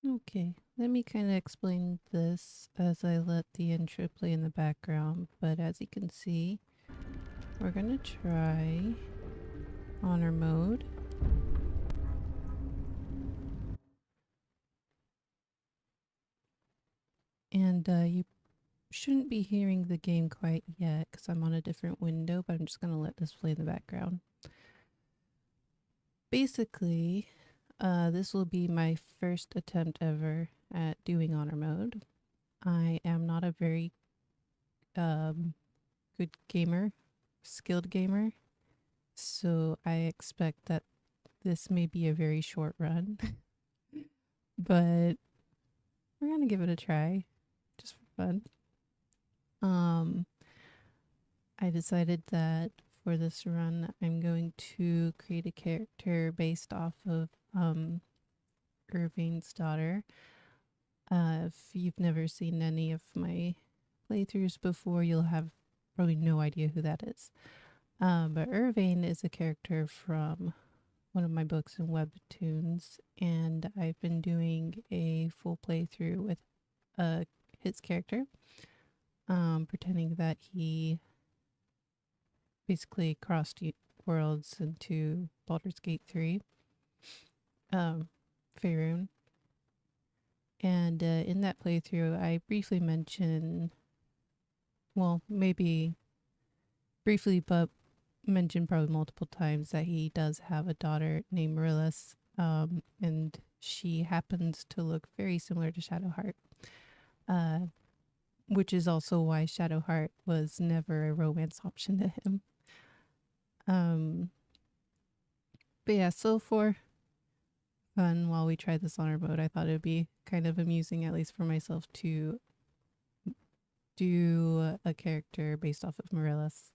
Okay, let me kind of explain this as I let the intro play in the background. But as you can see, we're gonna try honor mode. And you shouldn't be hearing the game quite yet because I'm on a different window, but I'm just gonna let this play in the background. Basically, this will be my first attempt ever at doing honor mode. I am not a very good gamer, skilled gamer, so I expect that this may be a very short run, but we're gonna give it a try just for fun. Um, I decided that for this run, I'm going to create a character based off of Irvaine's daughter. If you've never seen any of my playthroughs before, you'll have probably no idea who that is. But Irvaine is a character from one of my books and webtoons, and I've been doing a full playthrough with his character, pretending that he basically crossed worlds into Baldur's Gate 3, Faerun. And in that playthrough, I briefly mention, well, maybe briefly, but mentioned probably multiple times that he does have a daughter named Maryllis, and she happens to look very similar to Shadowheart, which is also why Shadowheart was never a romance option to him. But yeah, so for fun, while we try this honor mode, I thought it would be kind of amusing, at least for myself, to do a character based off of Maryllis.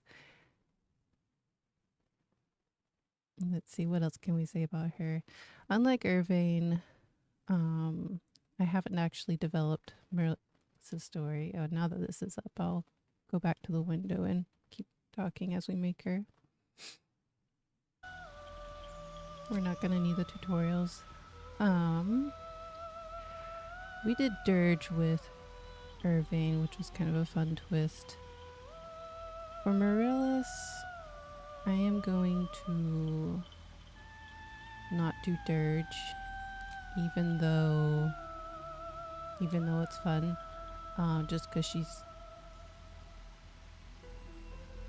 Let's see, what else can we say about her? Unlike Irvaine, I haven't actually developed Maryllis' story. Oh, now that this is up, I'll go back to the window and keep talking as we make her. We're not gonna need the tutorials. We did Dirge with Irvaine, which was kind of a fun twist. For Maryllis, I am going to not do Dirge, even though it's fun. Just because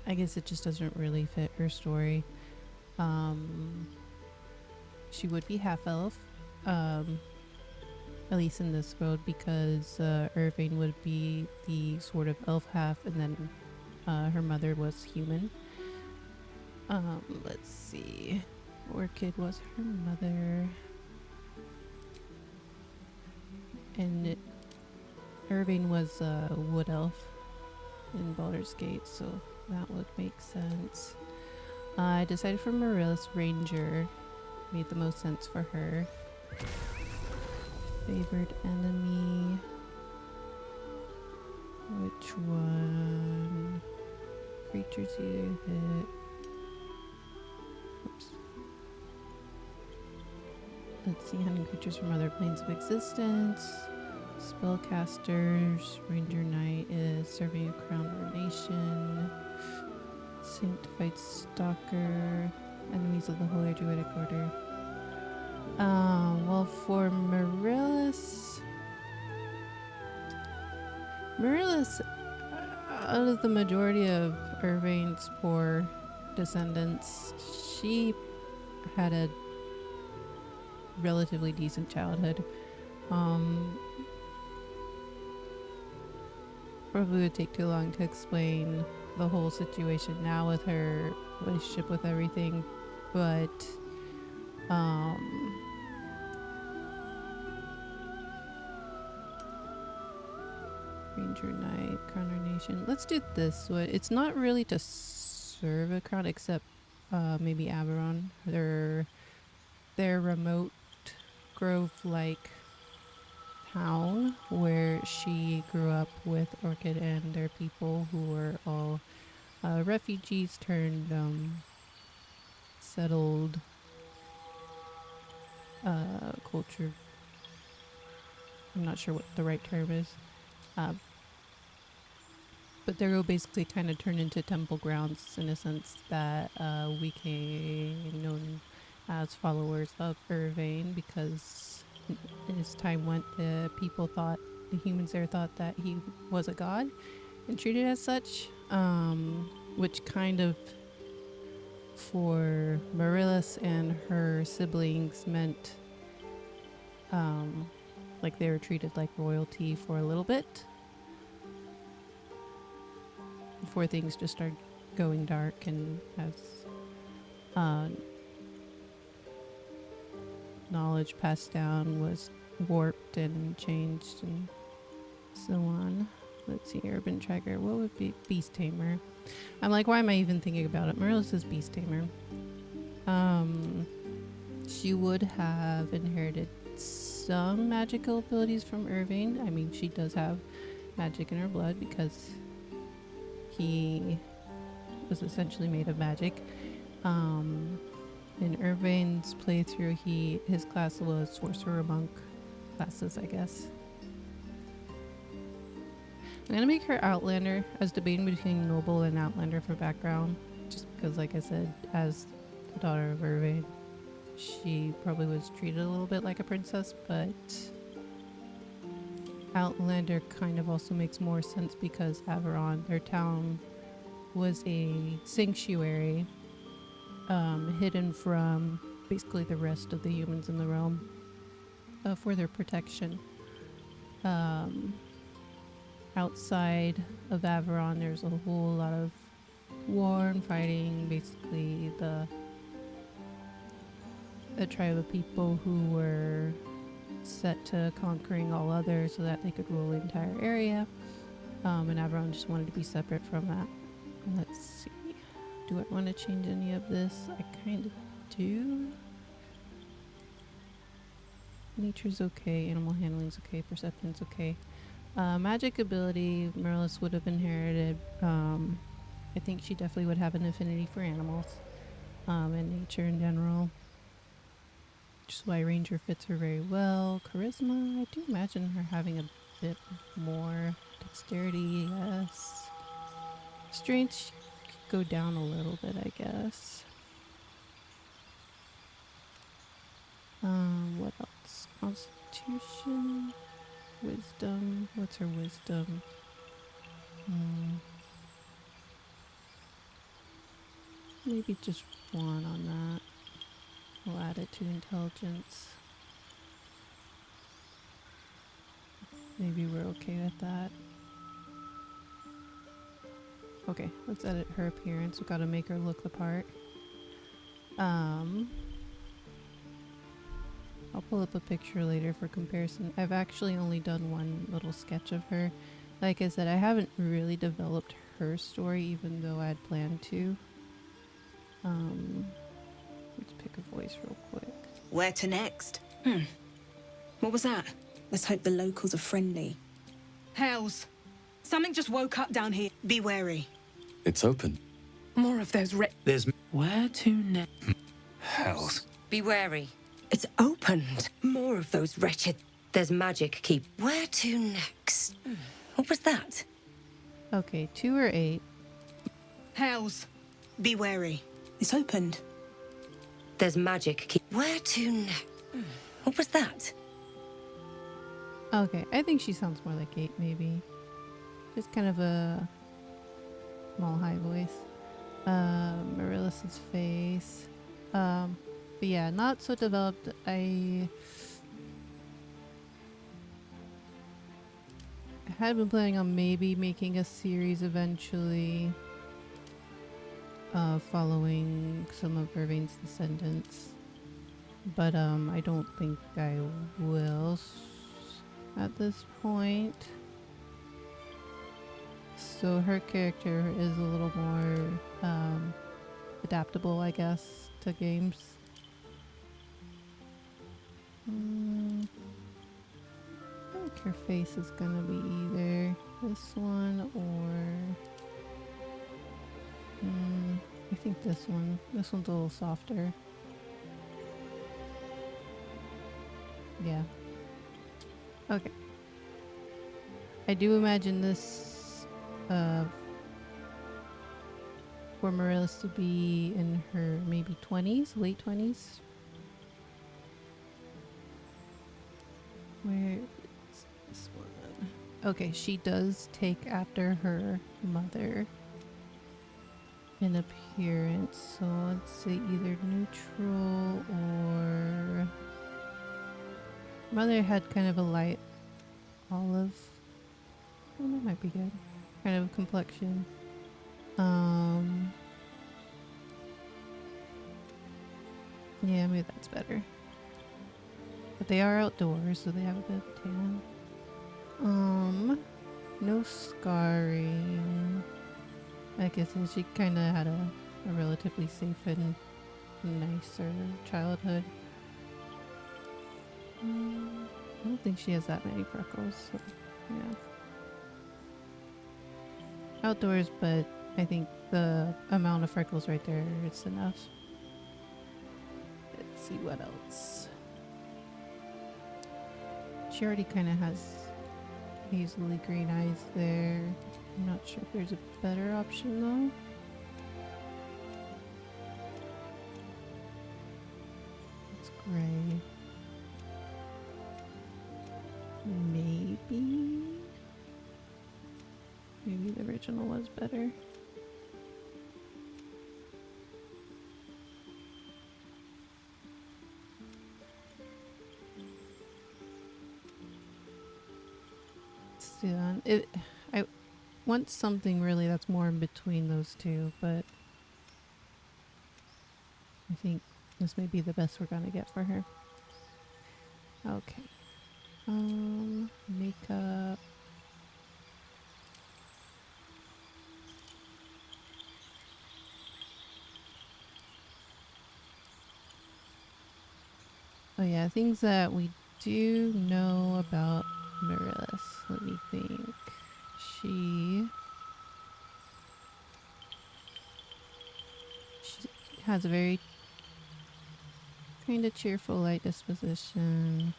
I guess it just doesn't really fit her story. She would be half elf, at least in this world, because Irvaine would be the sort of elf half, and then her mother was human. Let's see. Orchid was her mother. And Irvaine was a wood elf in Baldur's Gate, so that would make sense. I decided for Maryllis, Ranger made the most sense for her. Favored enemy. Which one? Creatures you hit. Oops. Let's see, hunting creatures from other planes of existence. Spellcasters. Ranger Knight is serving a crown or nation. Sanctified Stalker. Enemies of the Holy Druidic Order. Well, for Maryllis, out of the majority of Irvaine's poor descendants, she had a relatively decent childhood. Probably would take too long to explain the whole situation now with her relationship with everything, but Ranger Knight, Crown or Nation. Let's do this one. It's not really to serve a crown, except maybe Averon. Their remote grove-like town where she grew up with Orchid and their people, who were all refugees turned settled culture I'm not sure what the right term is. Uh, but they're basically kind of turned into temple grounds in a sense that we came known as followers of Irvaine because as time went, the humans there thought that he was a god and treated as such, which kind of for Maryllis and her siblings meant like they were treated like royalty for a little bit before things just started going dark and as uh, knowledge passed down was warped and changed and so on. Let's see, Urban Tracker. What would be Beast Tamer? I'm like, why am I even thinking about it? Maryllis is Beast Tamer. She would have inherited some magical abilities from Irvaine. I mean, she does have magic in her blood because he was essentially made of magic. In Irvaine's playthrough, his class was Sorcerer Monk classes, I guess. I'm gonna make her Outlander. I was debating between Noble and Outlander for background, just because, like I said, as the daughter of Irvaine, she probably was treated a little bit like a princess, but Outlander kind of also makes more sense because Averon, their town, was a sanctuary hidden from basically the rest of the humans in the realm for their protection. Outside of Averon, there's a whole lot of war and fighting. Basically, a tribe of people who were set to conquering all others so that they could rule the entire area. And Averon just wanted to be separate from that. Let's see. Do I want to change any of this? I kind of do. Nature's okay. Animal handling's okay. Perception's okay. Magic ability, Maryllis would have inherited. I think she definitely would have an affinity for animals and nature in general. Which is why Ranger fits her very well. Charisma, I do imagine her having a bit more. Dexterity, yes. Strength could go down a little bit, I guess. What else? Constitution, wisdom. What's her wisdom? Maybe just one on that. We'll add it to intelligence. Maybe we're okay with that. Okay, let's edit her appearance. We've got to make her look the part. I'll pull up a picture later for comparison. I've actually only done one little sketch of her. Like I said, I haven't really developed her story, even though I had planned to. Let's pick a voice real quick. Where to next? What was that? Let's hope the locals are friendly. Hells. Something just woke up down here. Be wary. It's open. More of those There's where to next? Hells. Be wary. It's opened. More of those wretched... There's magic keep. Where to next? What was that? Okay, 2 or 8. Hells. Be wary. It's opened. There's magic keep. Where to next? What was that? Okay, I think she sounds more like 8, maybe. Just kind of a small high voice. Maryllis' face. But yeah, not so developed. I had been planning on maybe making a series eventually following some of Irvaine's descendants. But I don't think I will at this point. So her character is a little more adaptable, I guess, to games. I think her face is gonna be either this one or I think this one. This one's a little softer. Yeah. Okay. I do imagine this for Maryllis to be in her maybe 20s, late 20s. Where is this one? Okay, she does take after her mother in appearance, so let's say either neutral or mother had kind of a light olive. Oh, that might be good. Kind of complexion. Yeah, maybe that's better. But they are outdoors, so they have a good tan. No scarring. I guess she kind of had a relatively safe and nicer childhood. I don't think she has that many freckles, so yeah. Outdoors, but I think the amount of freckles right there is enough. Let's see what else. She already kind of has hazily green eyes there. I'm not sure if there's a better option though. It's gray. Maybe the original was better. Let's do that. I want something really that's more in between those two, but I think this may be the best we're gonna get for her. Okay. Makeup. Oh yeah, things that we do know about Maryllis. Let me think. She has a very kind of cheerful, light disposition.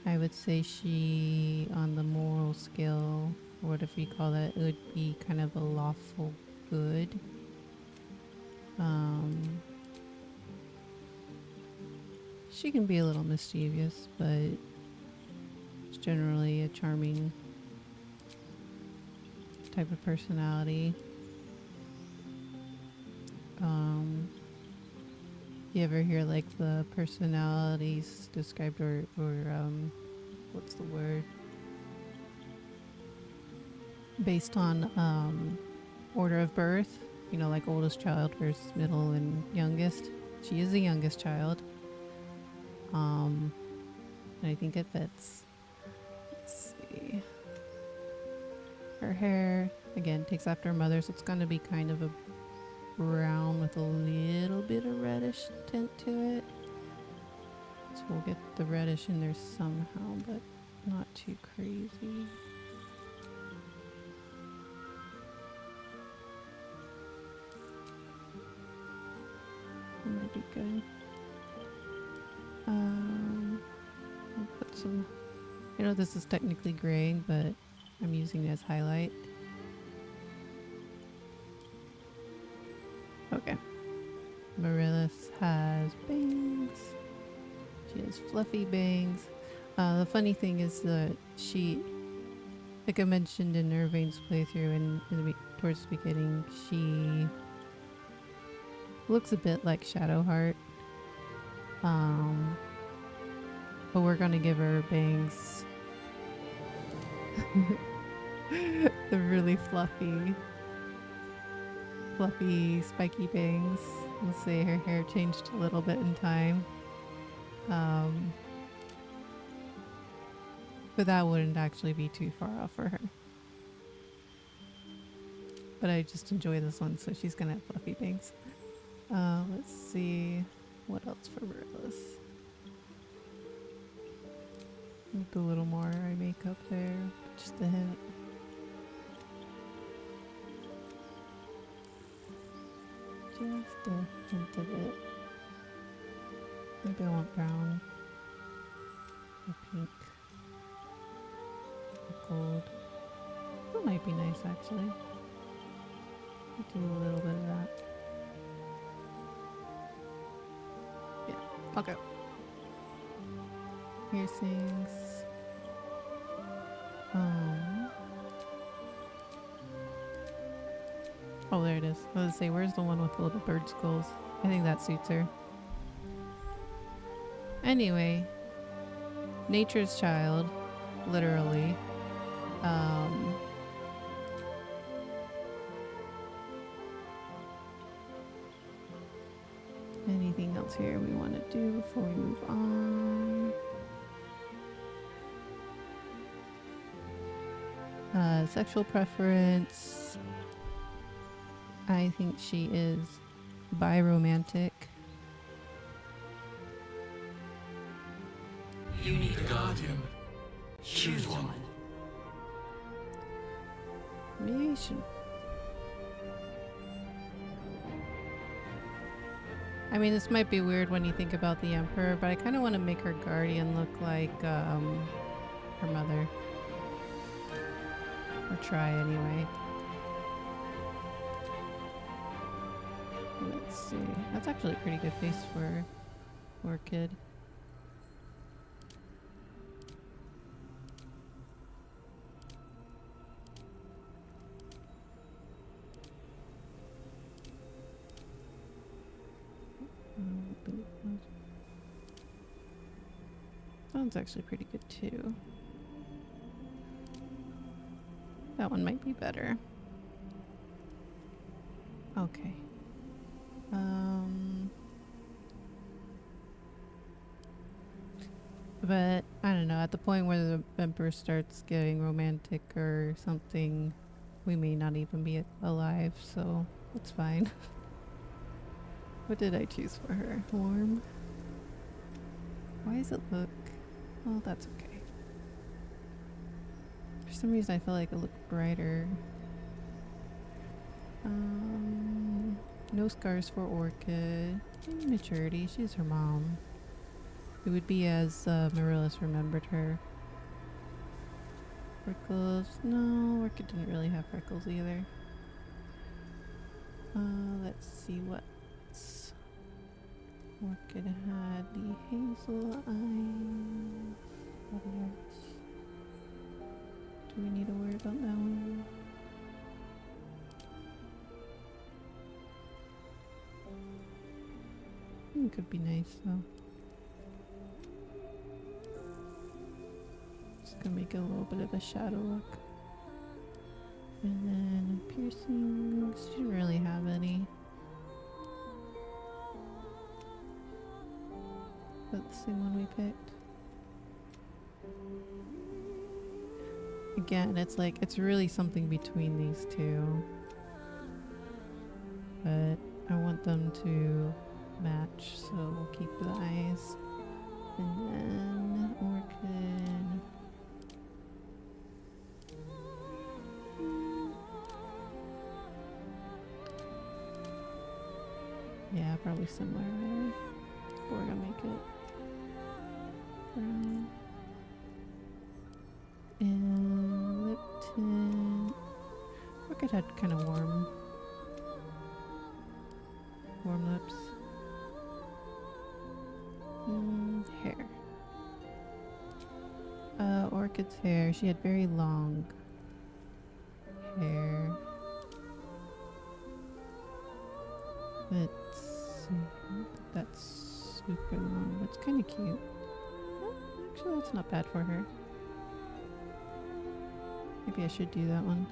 I would say she, on the moral scale, or whatever you call that, it would be kind of a lawful good. She can be a little mischievous, but it's generally a charming type of personality. You ever hear like the personalities described or what's the word? Based on order of birth, you know, like oldest child versus middle and youngest. She is the youngest child. And I think it fits. Let's see. Her hair, again, takes after her mother, so it's going to be kind of a brown with a little bit of reddish tint to it. So we'll get the reddish in there somehow, but not too crazy. That might be good. I'll put some. I know this is technically gray, but I'm using it as highlight. Okay. Maryllis has bangs. She has fluffy bangs. The funny thing is that she, like I mentioned in Irvaine's playthrough and towards the beginning, she looks a bit like Shadowheart. But we're gonna give her bangs. The really fluffy, spiky bangs. We'll say her hair changed a little bit in time. But that wouldn't actually be too far off for her. But I just enjoy this one, so she's gonna have fluffy bangs. Let's see. What else for Maryllis? A little more eye makeup there. Just a hint. Just a hint of it. Maybe I want brown or pink or gold. That might be nice actually. Do a little bit of that. Yeah, I'll go. Piercings. Oh, there it is. I was gonna say, where's the one with the little bird skulls? I think that suits her. Anyway, nature's child, literally. Anything else here we want to do before we move on? Sexual preference. I think she is biromantic. You need a guardian. Choose one. Maybe I should. I mean, this might be weird when you think about the Emperor, but I kind of want to make her guardian look like her mother. Or try anyway. Let's see. That's actually a pretty good face for Orchid. That one's actually pretty good too. That one might be better. Okay. But I don't know, at the point where the Emperor starts getting romantic or something, we may not even be alive, so it's fine. What did I choose for her? Warm? Why does it look... Well, that's okay. For some reason I feel like it looked brighter. No scars for Orchid. Maturity, she's her mom. It would be as Maryllis remembered her. Freckles. No, Orchid didn't really have freckles either. Let's see what Orchid had. The hazel eyes. What else? Do we need to worry about that one? It could be nice though. Just gonna make it a little bit of a shadow look. And then piercings. She didn't really have any. That's the same one we picked. Again, it's like, it's really something between these two. But I want them to match, so we'll keep the eyes. And then Orchid. Yeah, probably similar, right? We're gonna make it brown. And lip tint. Orchid had kind of warm lips. Hair. Orchid's hair. She had very long hair. Let's see. I don't think that's super long, but it's kind of cute. Well, actually, that's not bad for her. Maybe I should do that one.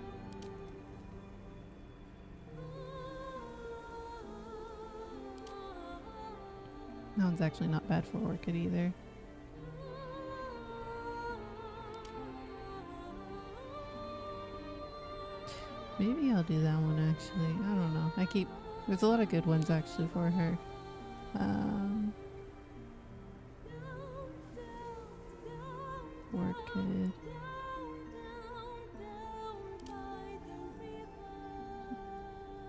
That one's actually not bad for Orchid either. Maybe I'll do that one actually. I don't know. There's a lot of good ones actually for her. Orchid.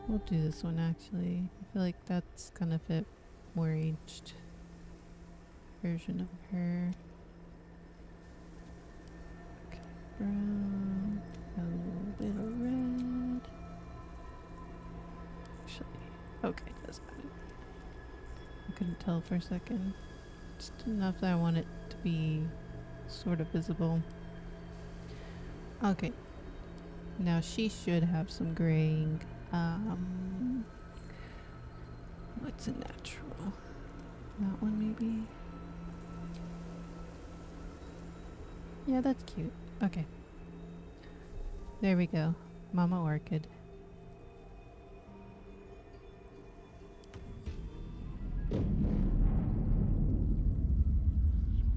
We'll do this one actually. I feel like that's gonna fit more aged. version of her. Okay, brown, a little red. Actually, okay, that's fine. I couldn't tell for a second. Just enough that I want it to be sort of visible. Okay. Now she should have some graying. What's a natural? That one maybe? Yeah, that's cute. Okay. There we go. Mama Orchid.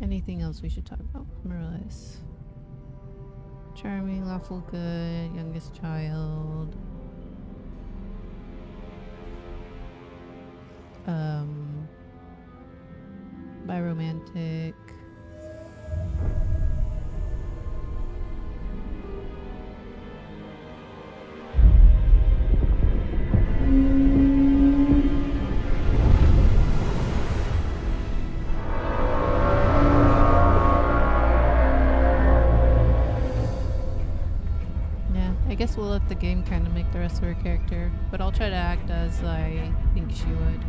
Anything else we should talk about? Maryllis. Charming, lawful good, youngest child. Biromantic. Yeah, I guess we'll let the game kind of make the rest of her character, but I'll try to act as I think she would.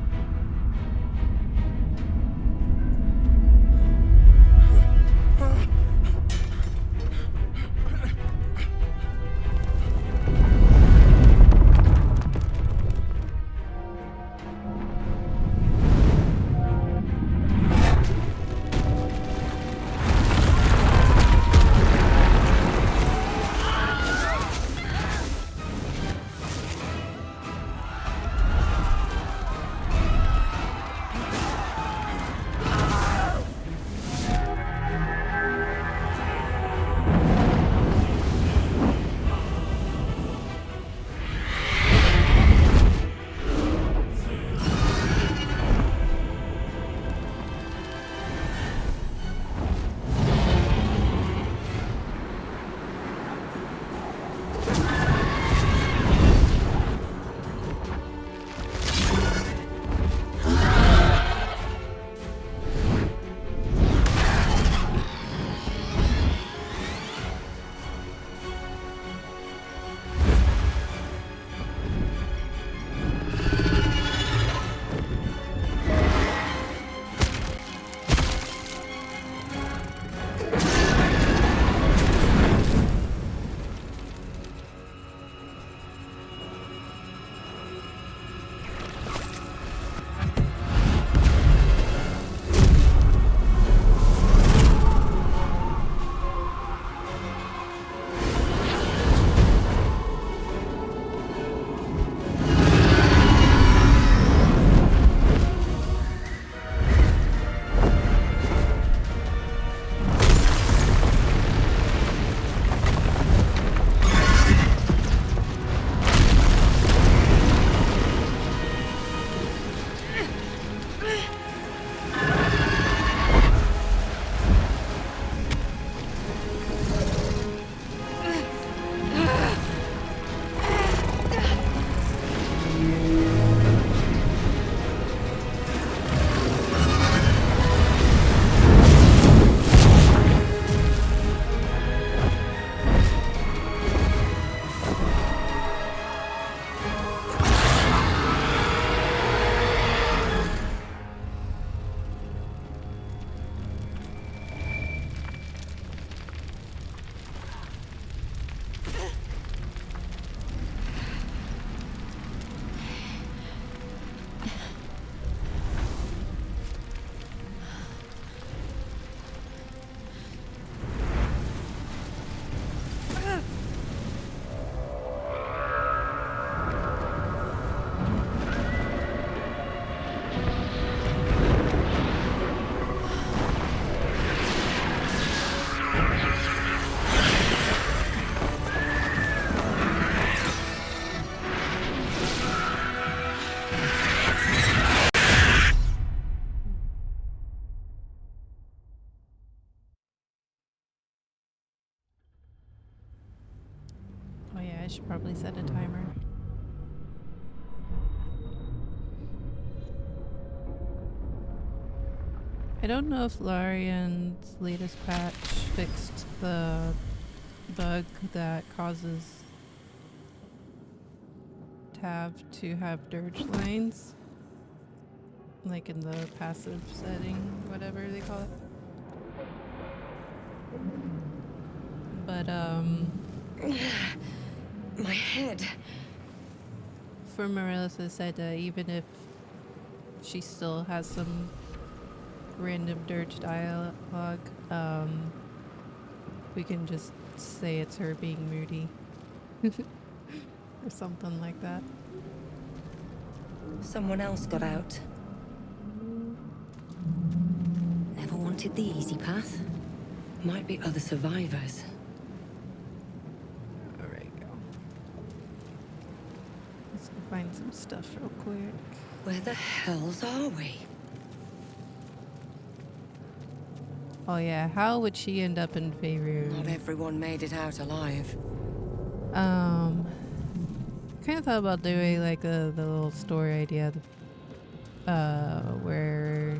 Oh yeah, I should probably set a timer. I don't know if Larian's latest patch fixed the bug that causes Tav to have dirge lines. Like in the passive setting, whatever they call it. But, My head. for Maryllis has said even if she still has some random dirge dialogue, we can just say it's her being moody. Or something like that. Someone else got out. Never wanted the easy path. Might be other survivors. Alright, go. Let's go find some stuff real quick. Where the hells are we? Oh yeah, how would she end up in Faerun? Not everyone made it out alive. Kind of thought about doing like the little story idea, where,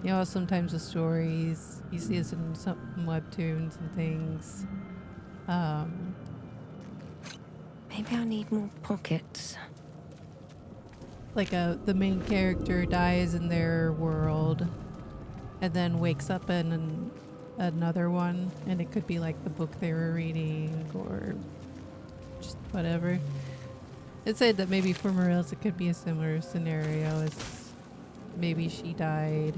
you know, sometimes the stories you see this in some webtoons and things. Maybe I need more pockets. Like the main character dies in their world, and then wakes up in another one, and it could be like the book they were reading or just whatever. It said that maybe for Maryllis it could be a similar scenario, as maybe she died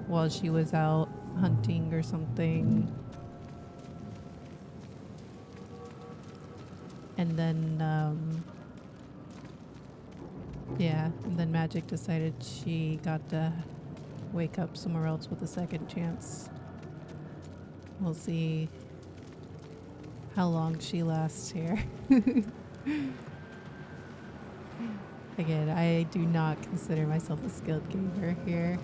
while she was out hunting or something. And then, yeah, and then Magic decided she got to wake up somewhere else with a second chance. We'll see how long she lasts here. Again, I do not consider myself a skilled gamer here.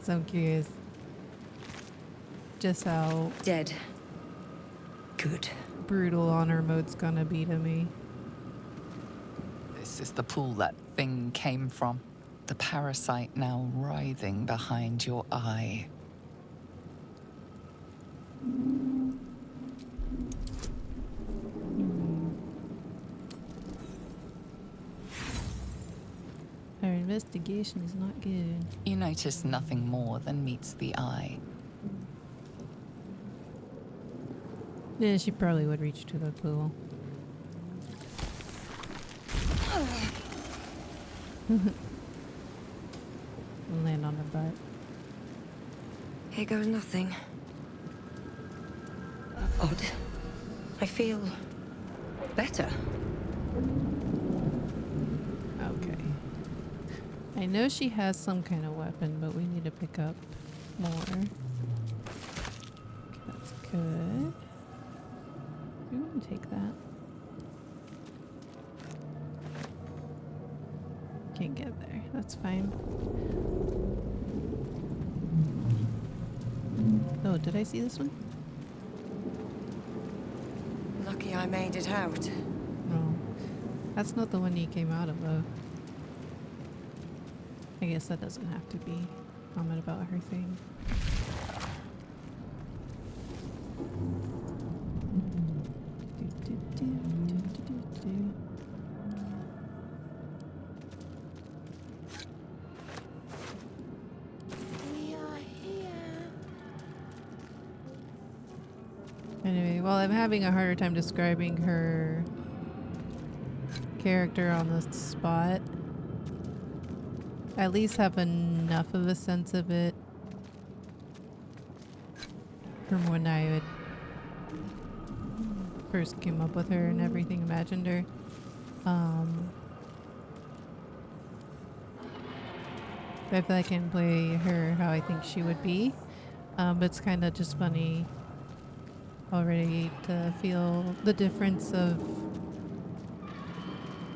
So I'm curious just how Dead. Good. brutal honor mode's gonna be to me. This is the pool that thing came from. The parasite now writhing behind your eye. Our investigation is not good. You notice nothing more than meets the eye. Yeah, she probably would reach to the pool. Land on her butt. Here goes nothing. Odd. I feel better. Okay. I know she has some kind of weapon, but we need to pick up more. Okay, that's good. We want to take that. Can't get there. That's fine. Oh, did I see this one? Lucky I made it out. No. That's not the one you came out of, though. I guess that doesn't have to be comment about her thing. Anyway, while I'm having a harder time describing her character on the spot, I at least have enough of a sense of it from when I had first came up with her and everything, imagined her. I feel like I can play her how I think she would be, but it's kind of just funny already to feel the difference of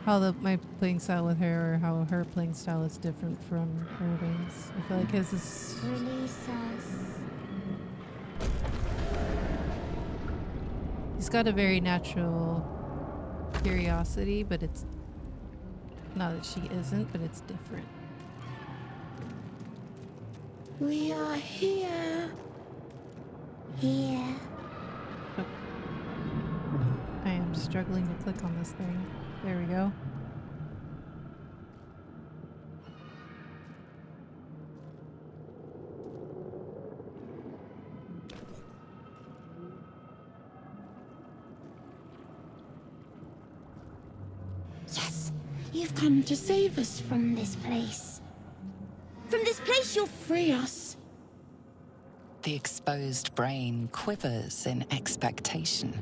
how my playing style with her, or how her playing style is different from Irvaine's. I feel like his is... Release us. He's got a very natural curiosity, but it's not that she isn't, but it's different. We are here. Here. Oh. I am struggling to click on this thing. There we go. Yes, you've come to save us from this place. From this place, you'll free us. The exposed brain quivers in expectation.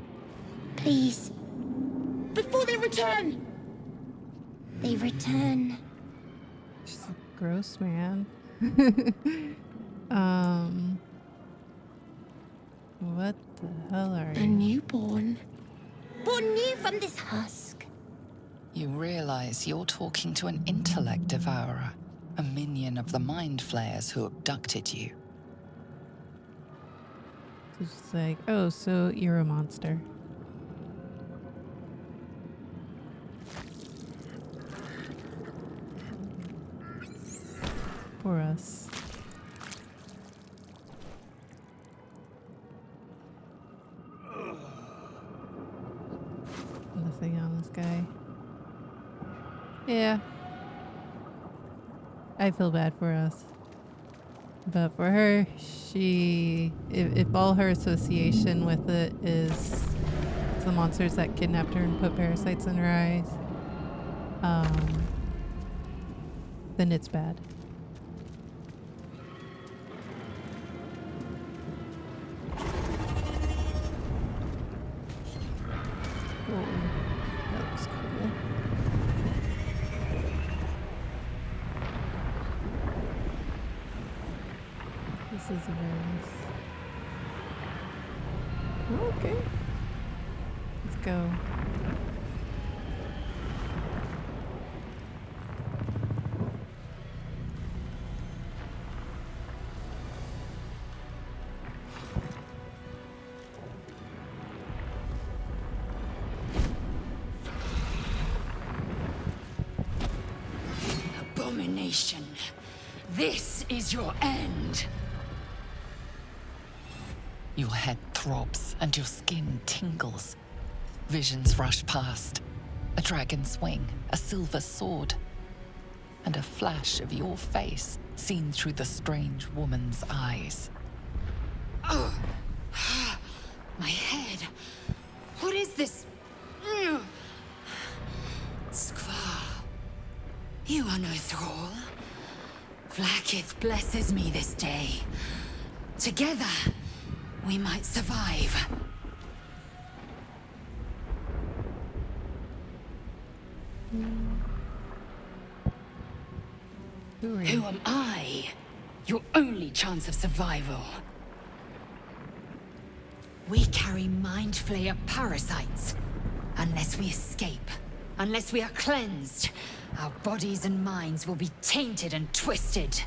Please. Before they return. They return. Just gross, man. What the hell are A you? newborn. Born new from this husk. You realize you're talking to an intellect devourer, a minion of the mind flayers who abducted you. So just like, oh, so you're a monster. For us. Nothing on this guy. Yeah. I feel bad for us. But for her, if all her association with it is it's the monsters that kidnapped her and put parasites in her eyes, then it's bad. Oh, that looks cool. This is a very nice. Okay. Let's go. Abomination. This is your end. Your head throbs and your skin tingles. Visions rush past. A dragon's wing, a silver sword, and a flash of your face seen through the strange woman's eyes. Oh. My head. What is this? Skvar. You are no thrall. Vlaakith blesses me this day. Together, we might survive. Who are you? Who am I? Your only chance of survival. We carry Mind Flayer parasites. Unless we escape, unless we are cleansed, our bodies and minds will be tainted and twisted.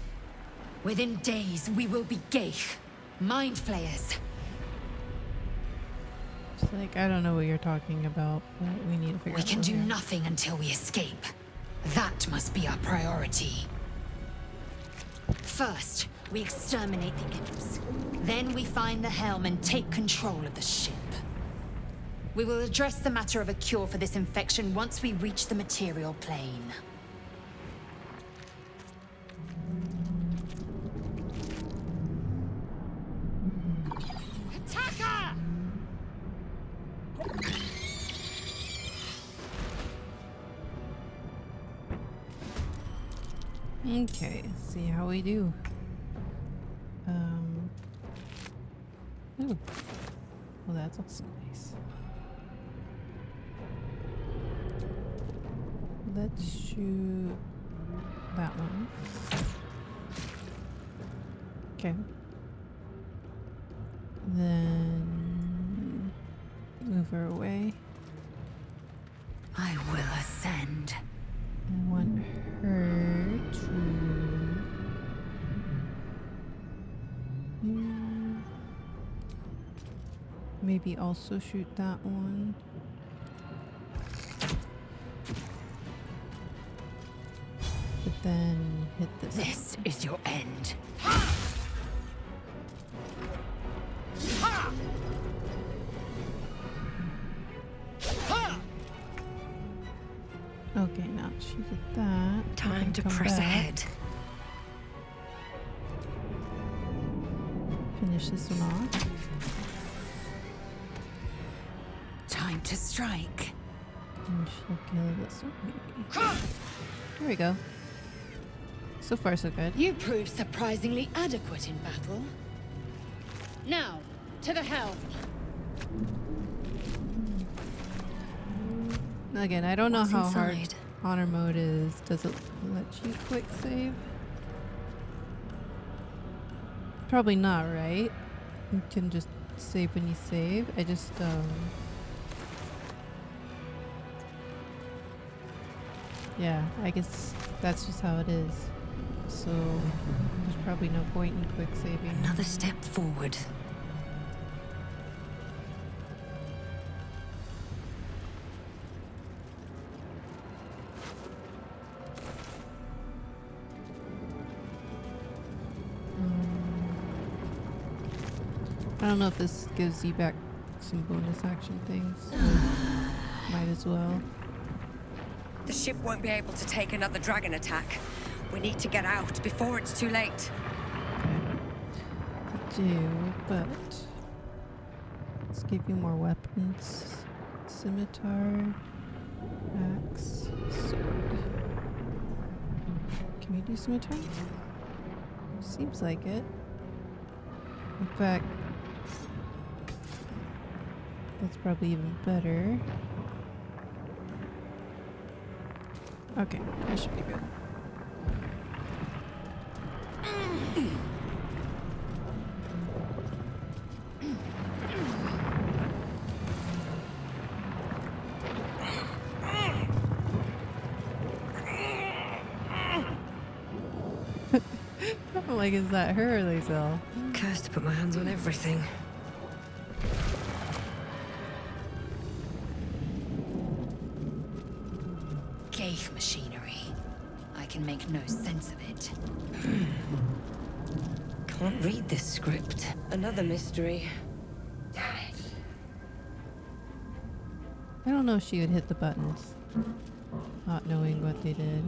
Within days, we will be Geich, Mind Flayers. It's like, I don't know what you're talking about, but we need to figure We out can what do we are. nothing until we escape. That must be our priority. First, we exterminate the imps. Then we find the helm and take control of the ship. We will address the matter of a cure for this infection once we reach the material plane. Attacker! Okay, let's see how we do. Ooh. Well, that's also nice. Let's shoot that one. Okay. Then move her away. I will ascend. I want her to. maybe also shoot that one. But then hit this. This is your end. Okay, now she did that. We Time can to come press back, ahead. Finish this one off. Time to strike. And she'll kill this one, maybe. There we go. So far, so good. You proved surprisingly adequate in battle. Now, to the helm. Again, I don't know What's how hard inside? honor mode is. Does it let you quick save? Probably not, right? You can just save when you save. I just, yeah, I guess that's just how it is. So, there's probably no point in quick saving. Another step forward. I don't know if this gives you back some bonus action things. So might as well. The ship won't be able to take another dragon attack. We need to get out before it's too late. I do, but let's give you more weapons. Scimitar, axe, sword. Can we do scimitar? Seems like it. In fact, that's probably even better. Okay, that should be good. I'm like, is that her or Lae'zel? Cursed to put my hands on everything. Ghaik machinery. I can make no sense of it. Can't read this script. Another mystery. I don't know if she would hit the buttons, not knowing what they did.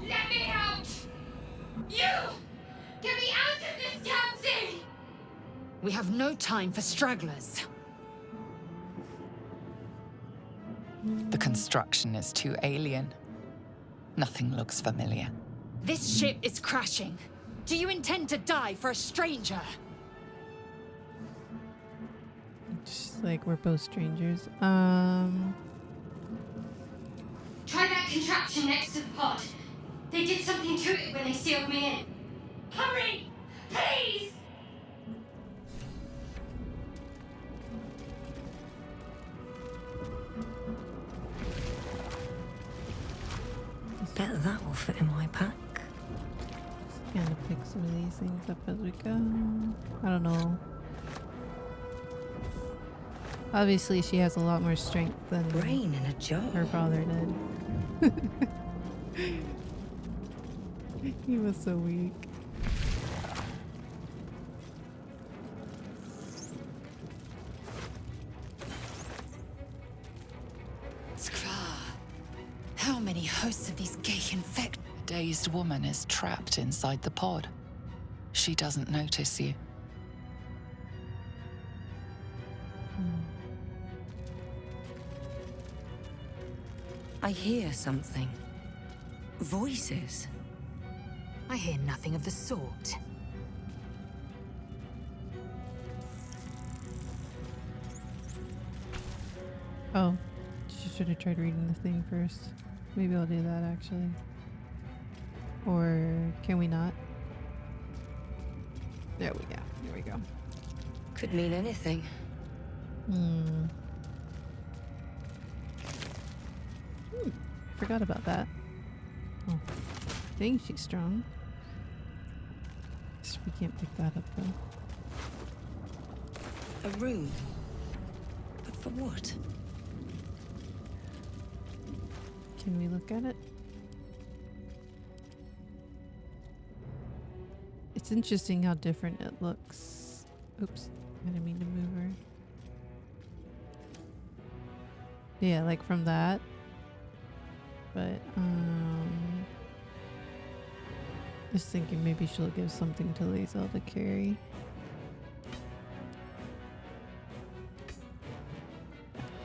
Let me out! You! Get me out of this damn thing! We have no time for stragglers. The construction is too alien. Nothing looks familiar. This ship is crashing. Do you intend to die for a stranger? Just like we're both strangers. Try that contraption next to the pod. They did something to it when they sealed me in. Hurry! Please! Bet that will fit in my pack. Just kind of pick some of these things up as we go. I don't know. Obviously, she has a lot more strength than Brain in a jar. her father did. He was so weak. Skra. How many hosts of these Ghaik infect? A dazed woman is trapped inside the pod. She doesn't notice you. I hear something. Voices. I hear nothing of the sort. Oh, she should have tried reading the thing first. Maybe I'll do that actually. Or can we not? There we go. Here we go. Could mean anything. Forgot about that. Oh, I think she's strong. Just We can't pick that up though. A room? But for what? Can we look at it? It's interesting how different it looks. Oops, I didn't mean to move her. Yeah, like from that. But, just thinking maybe she'll give something to Lae'zel to carry.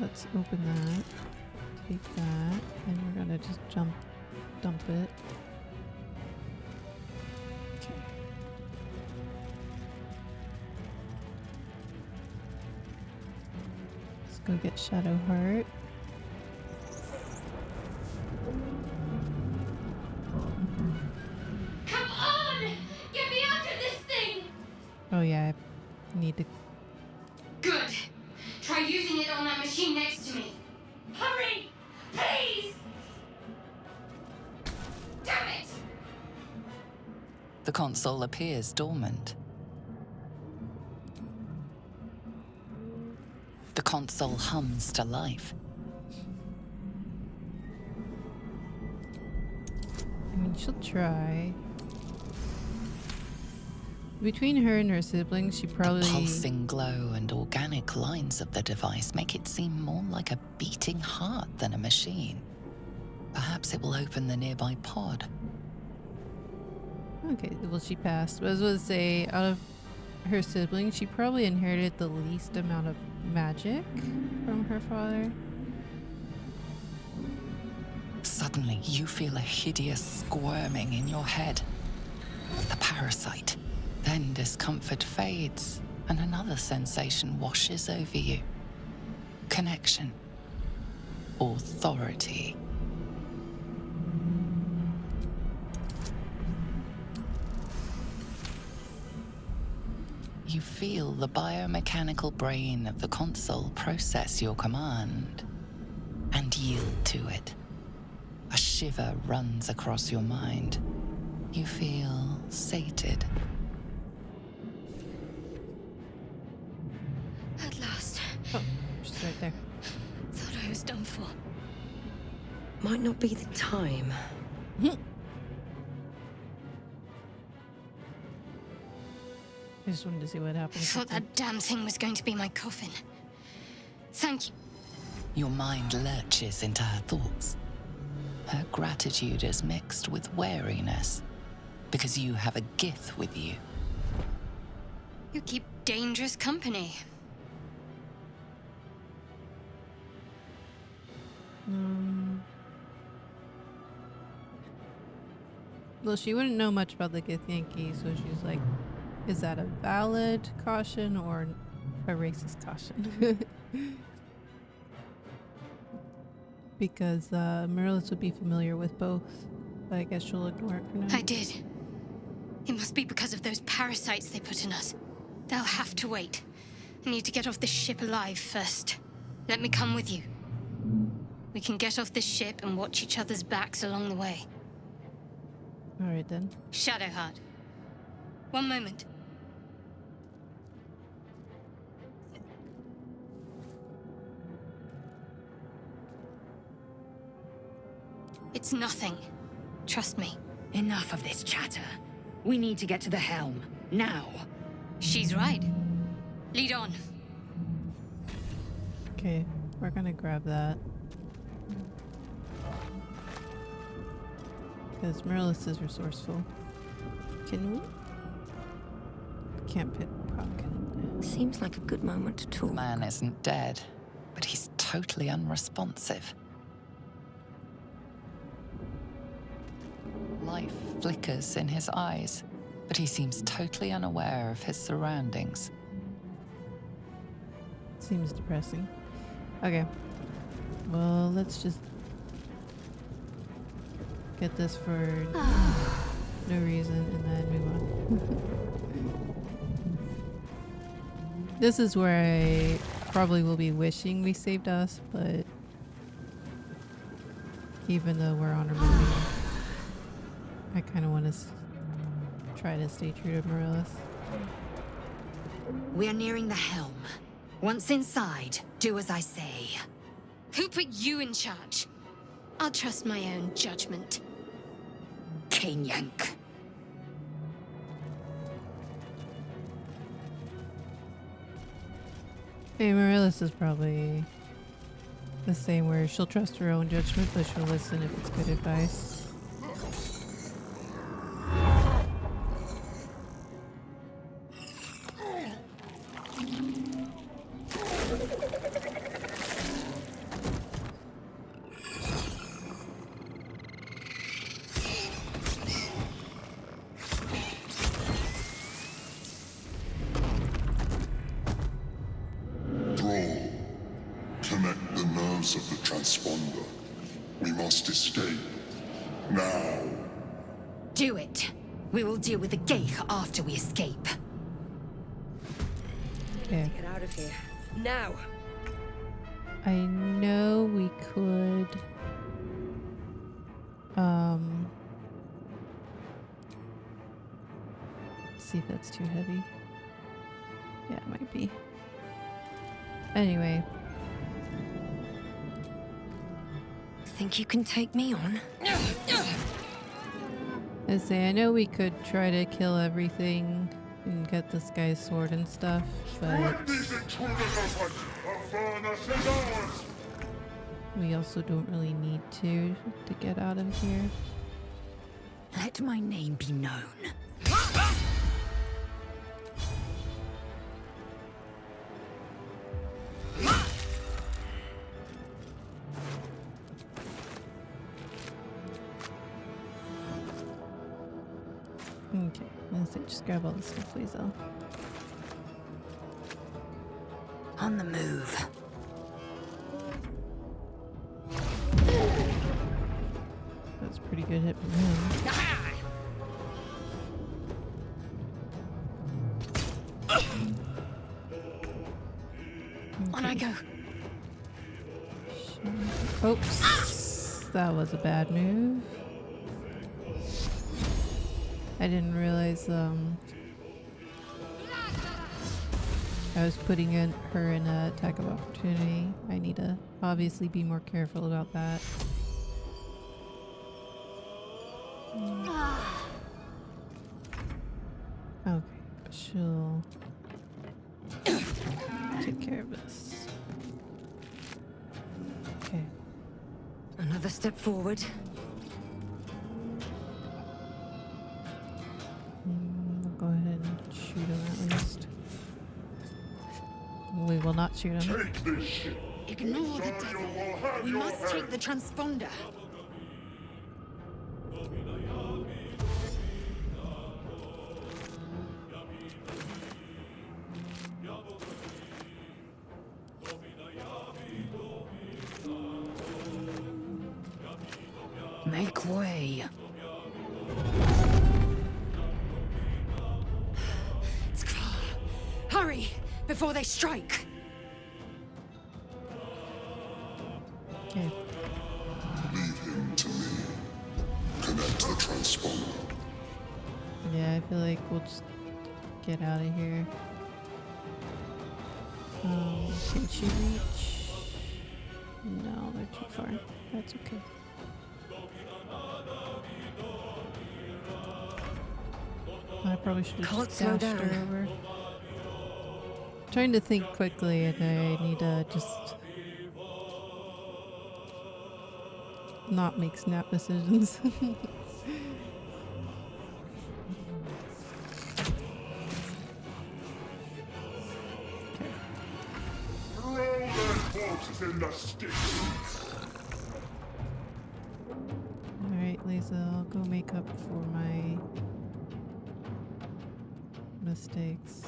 Let's open that. Take that. And we're gonna just dump it. Okay. Let's go get Shadowheart. Come on! Get me out of this thing! Oh yeah, I need to. Good. Try using it on that machine next to me. Hurry! Please! Damn it! The console appears dormant. The console hums to life. I mean, she'll try. Between her and her siblings, she probably. The pulsing glow and organic lines of the device make it seem more like a beating heart than a machine. Perhaps it will open the nearby pod. Okay, well, she passed. But I was going to say, out of her siblings, she probably inherited the least amount of magic from her father. Suddenly, you feel a hideous squirming in your head. The parasite. Then discomfort fades, and another sensation washes over you. Connection. Authority. You feel the biomechanical brain of the console process your command and yield to it. A shiver runs across your mind. You feel sated. At last. Oh, she's right there. Thought I was done for. Might not be the time. I just wanted to see what I happens. thought that damn thing was going to be my coffin. Thank you. Your mind lurches into her thoughts. Her gratitude is mixed with wariness, because you have a Gith with you. You keep dangerous company. Well, she wouldn't know much about the Githyanki, so she's like, is that a valid caution or a racist caution? Because Maryllis would be familiar with both, but I guess she'll ignore it for now. I did. It must be because of those parasites they put in us. They'll have to wait. I need to get off this ship alive first. Let me come with you. We can get off this ship and watch each other's backs along the way. Alright then. Shadowheart. One moment. It's nothing. Trust me. Enough of this chatter. We need to get to the helm. Now. She's right. Lead on. Okay, we're gonna grab that. Because Maryllis is resourceful. Can we? Can't pick pocket. Seems like a good moment to The talk. man isn't dead, but he's totally unresponsive. Life flickers in his eyes, but he seems totally unaware of his surroundings. Seems depressing. Okay. Well, let's just get this for no reason and then move on. This is where I probably will be wishing we saved us, but even though we're on a movie, I kind of want to try to stay true to Maryllis. We are nearing the helm. Once inside, do as I say. Who put you in charge? I'll trust my own judgment. Cane yank. Hey, Maryllis is probably the same, where she'll trust her own judgment, but she'll listen if it's good advice. Connect the nerves of the transponder. We must escape. Now. Do it. We will deal with the Geich after we escape. Okay. Get out of here. Now. I know we could see if that's too heavy. Yeah, it might be. Anyway. Think you can take me on? I know we could try to kill everything and get this guy's sword and stuff, but we also don't really need to get out of here. Let my name be known. Okay, let's say just grab all the stuff, Weasel. On the move. That's a pretty good hit from him. On I go. Oops. That was a bad move. I didn't realize I was putting her in an attack of opportunity. I need to obviously be more careful about that. Okay, but she'll take care of this. Okay. Another step forward. We'll go ahead and shoot him at least. We will not shoot him. Take this ship. Ignore the Sadia devil. will have We your must head. take the transponder. Make way. It's clear. Hurry, before they strike. Okay. Leave him to me. Connect the transponder. Yeah, I feel like we'll just get out of here. Can she reach? No, they're too far. That's okay. I probably should have Can't just slow dashed her down. over. Trying to think quickly, and I need to just not make snap decisions. Throw their corpses in the Styx. Alright, Lisa, I'll go make up for my mistakes.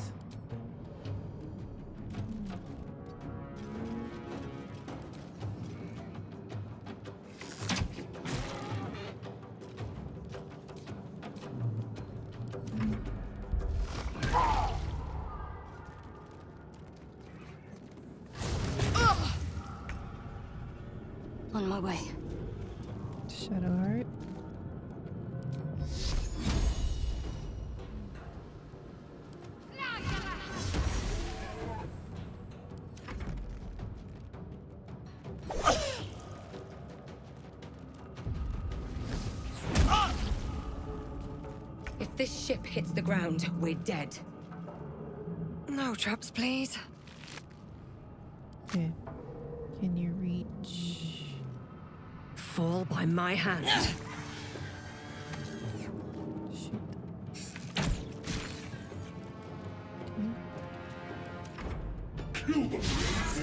On my way. Shadowheart. If this ship hits the ground, we're dead. No traps, please. Okay. Can you reach? Fall by my hand. Shoot. Kill them,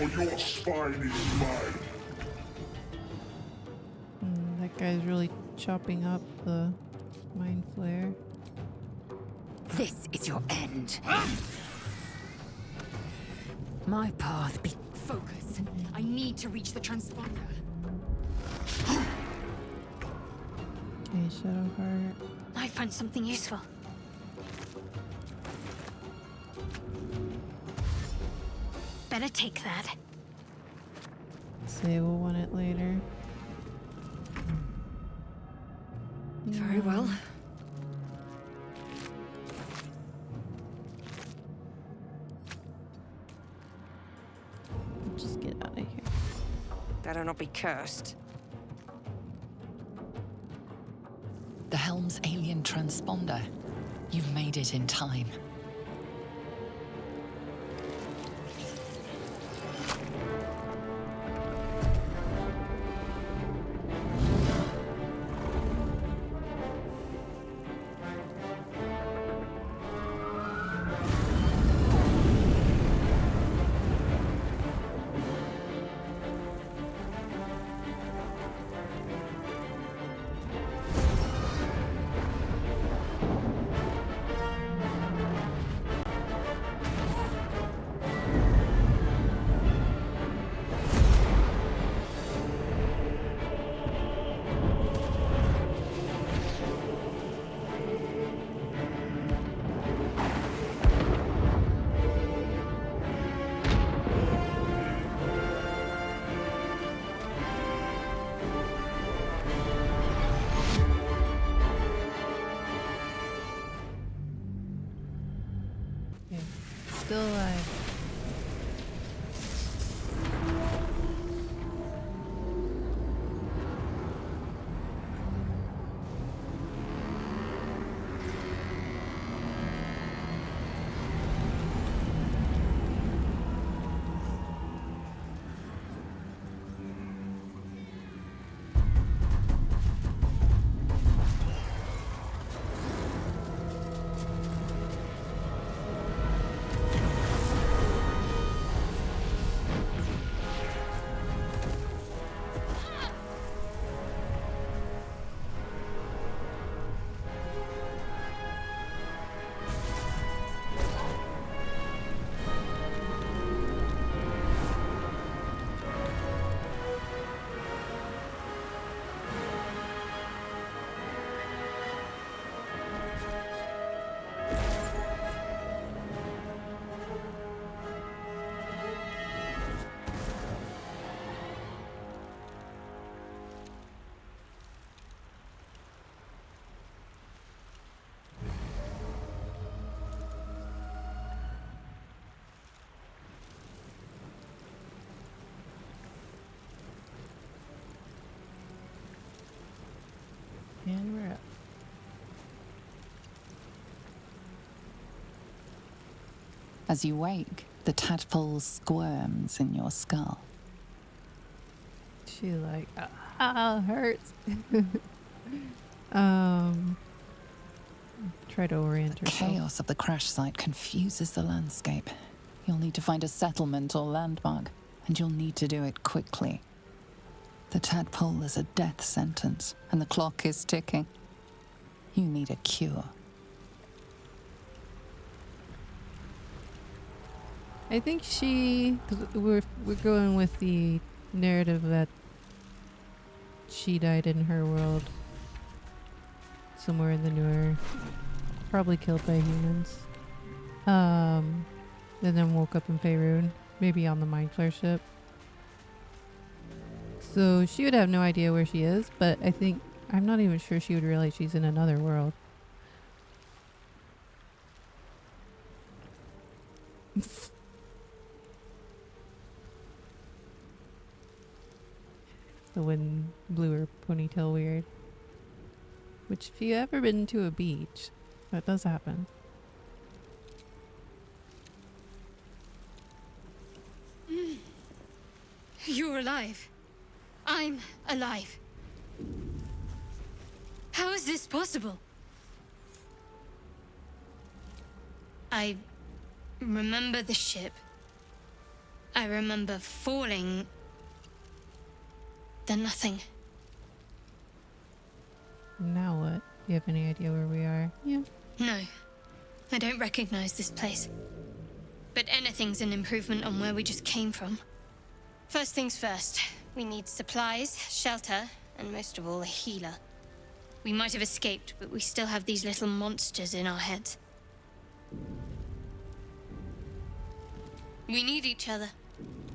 or your spine is mine. That guy's really chopping up the mind flare. This is your end. My path be... Focus. I need to reach the transponder. Okay, Shadowheart. Might find something useful. Better take that. Say we'll want it later. Very well. Just get out of here. Better not be cursed. The Helm's alien transponder. You've made it in time. Still alive. And we're up. As you wake, the tadpole squirms in your skull. She like, hurts. Try to orient The herself. chaos of the crash site confuses the landscape. You'll need to find a settlement or landmark, and you'll need to do it quickly. The tadpole is a death sentence, and the clock is ticking. You need a cure. I think we're going with the narrative that she died in her world, somewhere in the newer, probably killed by humans. And then woke up in Faerun, maybe on the Mind Flayer ship. So she would have no idea where she is, but I'm not even sure she would realize she's in another world. The wind blew her ponytail weird. Which, if you ever been to a beach, That does happen. You're alive. I'm alive. How is this possible? I remember the ship. I remember falling. Then nothing. Now what? Do you have any idea where we are? Yeah. No, I don't recognize this place. But anything's an improvement on where we just came from. First things first, we need supplies, shelter, and most of all, a healer. We might have escaped, but we still have these little monsters in our heads. We need each other,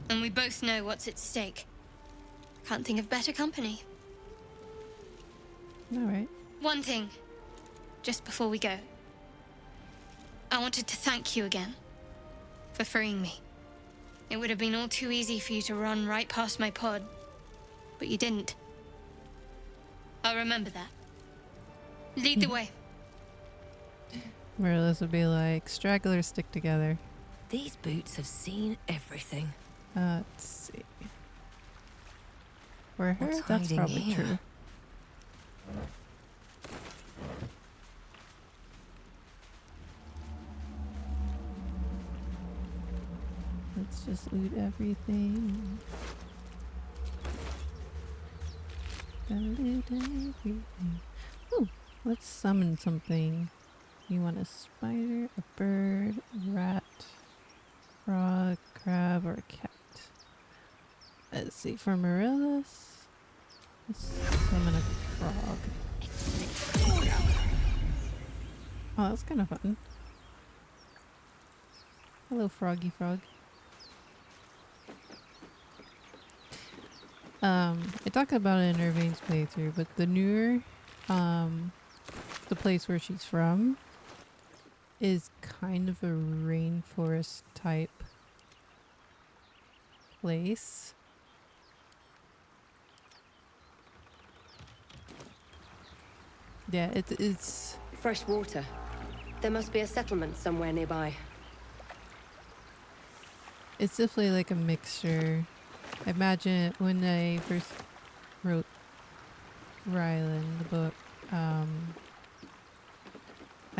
and we both know what's at stake. Can't think of better company. All right. One thing, just before we go. I wanted to thank you again for freeing me. It would have been all too easy for you to run right past my pod, but you didn't. I'll remember that. Lead the way. Maryllis would be like, stragglers stick together. These boots have seen everything. Let's see. For her, What's that's hiding probably here? true. Let's just loot everything. Gotta loot everything. Ooh, let's summon something. You want a spider, a bird, a rat, frog, crab, or a cat? Let's see, for Maryllis, let's summon a frog. Oh, that's kind of fun. Hello, froggy frog. I talked about it in Irvaine's playthrough, but the newer, the place where she's from is kind of a rainforest type place. Yeah, it's Fresh water. There must be a settlement somewhere nearby. it's definitely like a mixture. I imagine when I first wrote Rylan, the book,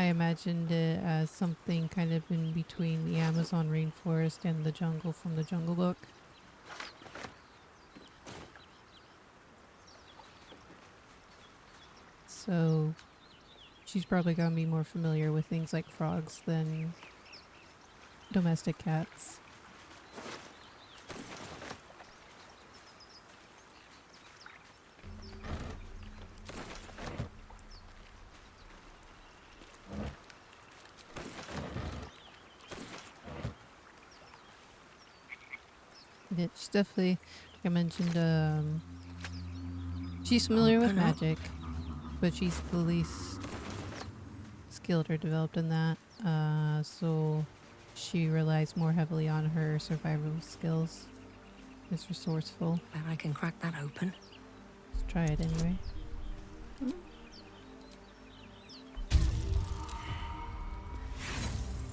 I imagined it as something kind of in between the Amazon rainforest and the jungle from the Jungle Book. So she's probably gonna be more familiar with things like frogs than domestic cats. Yeah, she's definitely, like I mentioned, she's familiar with magic, but she's the least skilled or developed in that. So she relies more heavily on her survival skills. Is resourceful. Bet I can crack that open. Let's try it anyway.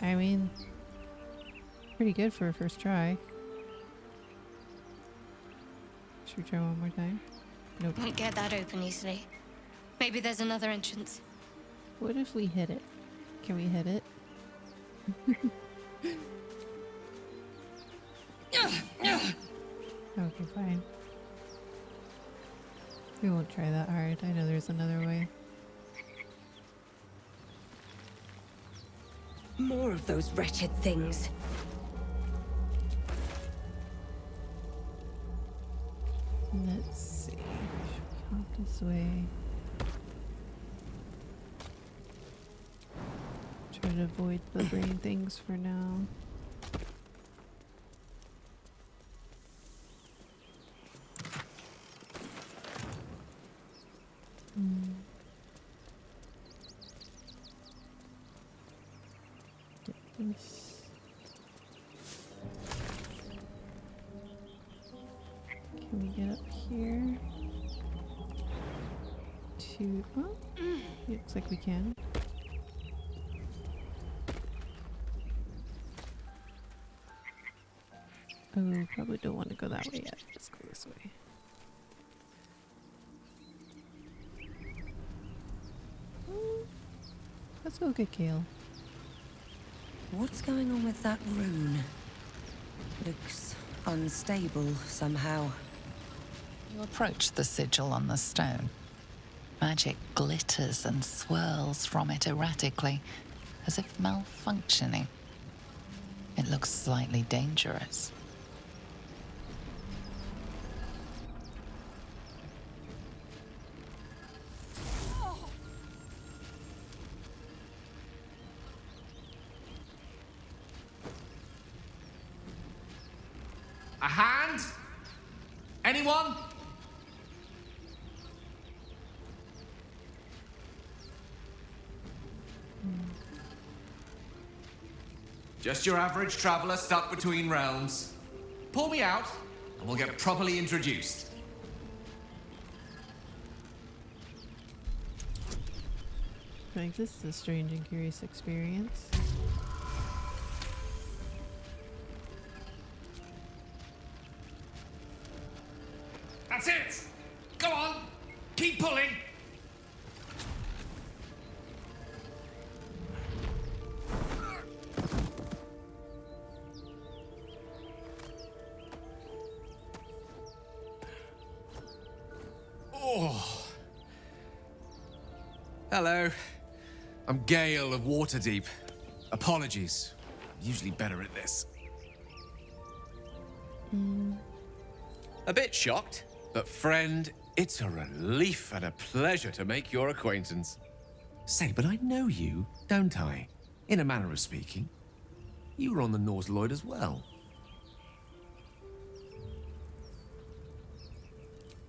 I mean, pretty good for a first try. Should we try one more time? Nope. Won't get that open easily. Maybe there's another entrance. What if we hit it? Can we hit it? Okay, fine. We won't try that hard. I know there's another way. More of those wretched things. Let's see. Should we hop this way? Try to avoid the brain things for now. Get this. Can we get up here? Oh, looks like we can. Oh, probably don't want to go that way yet. Let's go this way. Let's go get Kale. What's going on with that rune? Looks unstable somehow. You approach the sigil on the stone. Magic glitters and swirls from it erratically, as if malfunctioning. It looks slightly dangerous. A hand? Anyone? Just your average traveler stuck between realms. Pull me out, and we'll get properly introduced. Like, this is a strange and curious experience. That's it! Go on! Keep pulling! Oh. Hello. I'm Gale of Waterdeep. Apologies. I'm usually better at this. A bit shocked, but friend, it's a relief and a pleasure to make your acquaintance. Say, but I know you, don't I? In a manner of speaking. You were on the Norse Lloyd as well.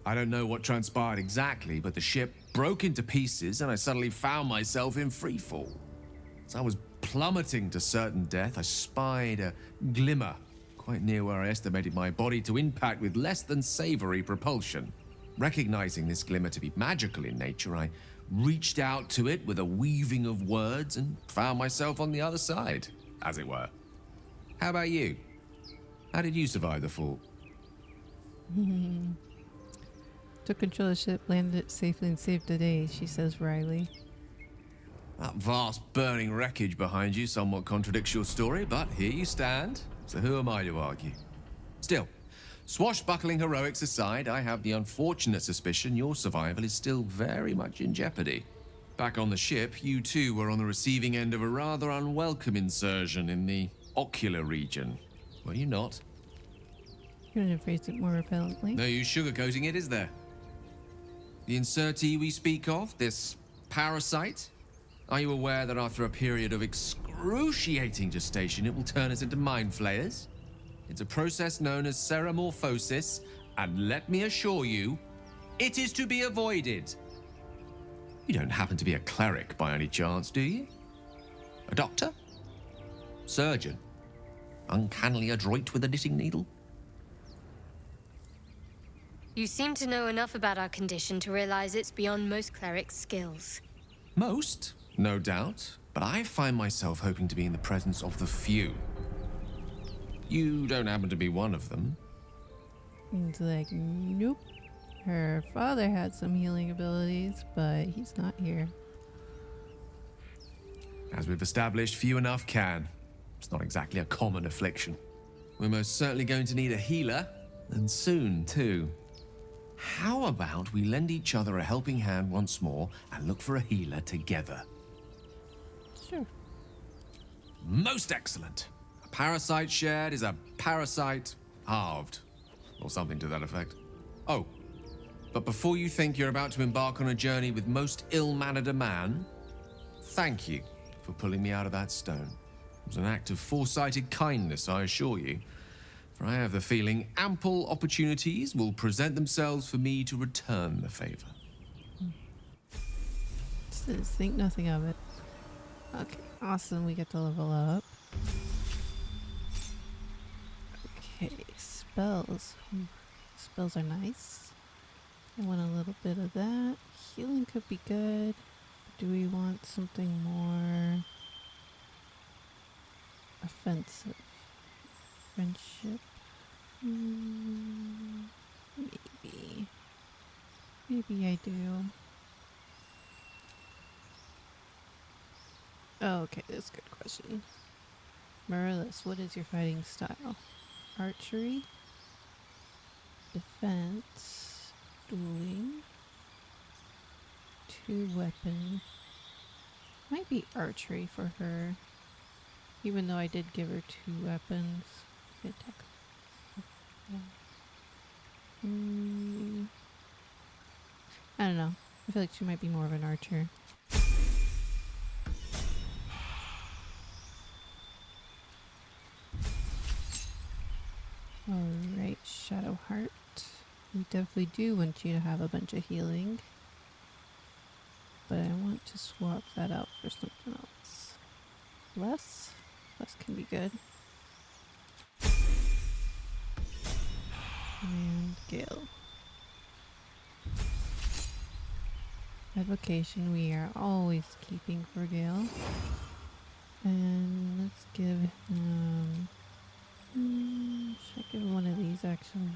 I don't know what transpired exactly, but the ship broke into pieces and I suddenly found myself in freefall. As I was plummeting to certain death, I spied a glimmer quite near where I estimated my body to impact with less than savory propulsion. Recognizing this glimmer to be magical in nature, I reached out to it with a weaving of words and found myself on the other side, as it were. How about you? How did you survive the fall? Took control of the ship, landed it safely and saved the day, she says wryly. That vast burning wreckage behind you somewhat contradicts your story, but here you stand, so who am I to argue? Still, swashbuckling heroics aside, I have the unfortunate suspicion your survival is still very much in jeopardy. Back on the ship, you too were on the receiving end of a rather unwelcome insursion in the ocular region, were you not? Couldn't have phrased it more repellently. No use sugarcoating it, is there? The insertee we speak of, this parasite, are you aware that after a period of excruciating gestation, it will turn us into mind flayers? It's a process known as ceramorphosis, and let me assure you, it is to be avoided. You don't happen to be a cleric by any chance, do you? A doctor? Surgeon? Uncannily adroit with a knitting needle? You seem to know enough about our condition to realize it's beyond most clerics' skills. Most, no doubt, but I find myself hoping to be in the presence of the few. You don't happen to be one of them. It's like, nope. Her father had some healing abilities, but he's not here. As we've established, few enough can. It's not exactly a common affliction. We're most certainly going to need a healer, and soon, too. How about we lend each other a helping hand once more and look for a healer together? Sure. Most excellent. A parasite shared is a parasite halved, or something to that effect. Oh, but before you think you're about to embark on a journey with most ill-mannered a man, thank you for pulling me out of that stone. It was an act of foresighted kindness, I assure you. For I have the feeling ample opportunities will present themselves for me to return the favor. Just think nothing of it. Okay, awesome. We get to level up. Okay, spells. Spells are nice. I want a little bit of that. Healing could be good. Do we want something more offensive? Friendship. Maybe. Maybe I do. Oh, okay, that's a good question. Maryllis, what is your fighting style? Archery? Defense? Dueling? Two weapon. Might be archery for her. Even though I did give her two weapons. Good attack. I don't know. I feel like she might be more of an archer. Alright, Shadowheart. We definitely do want you to have a bunch of healing. But I want to swap that out for something else. Less? Less can be good. And Gale. Advocation we are always keeping for Gale. And let's give him... should I give him one of these actually?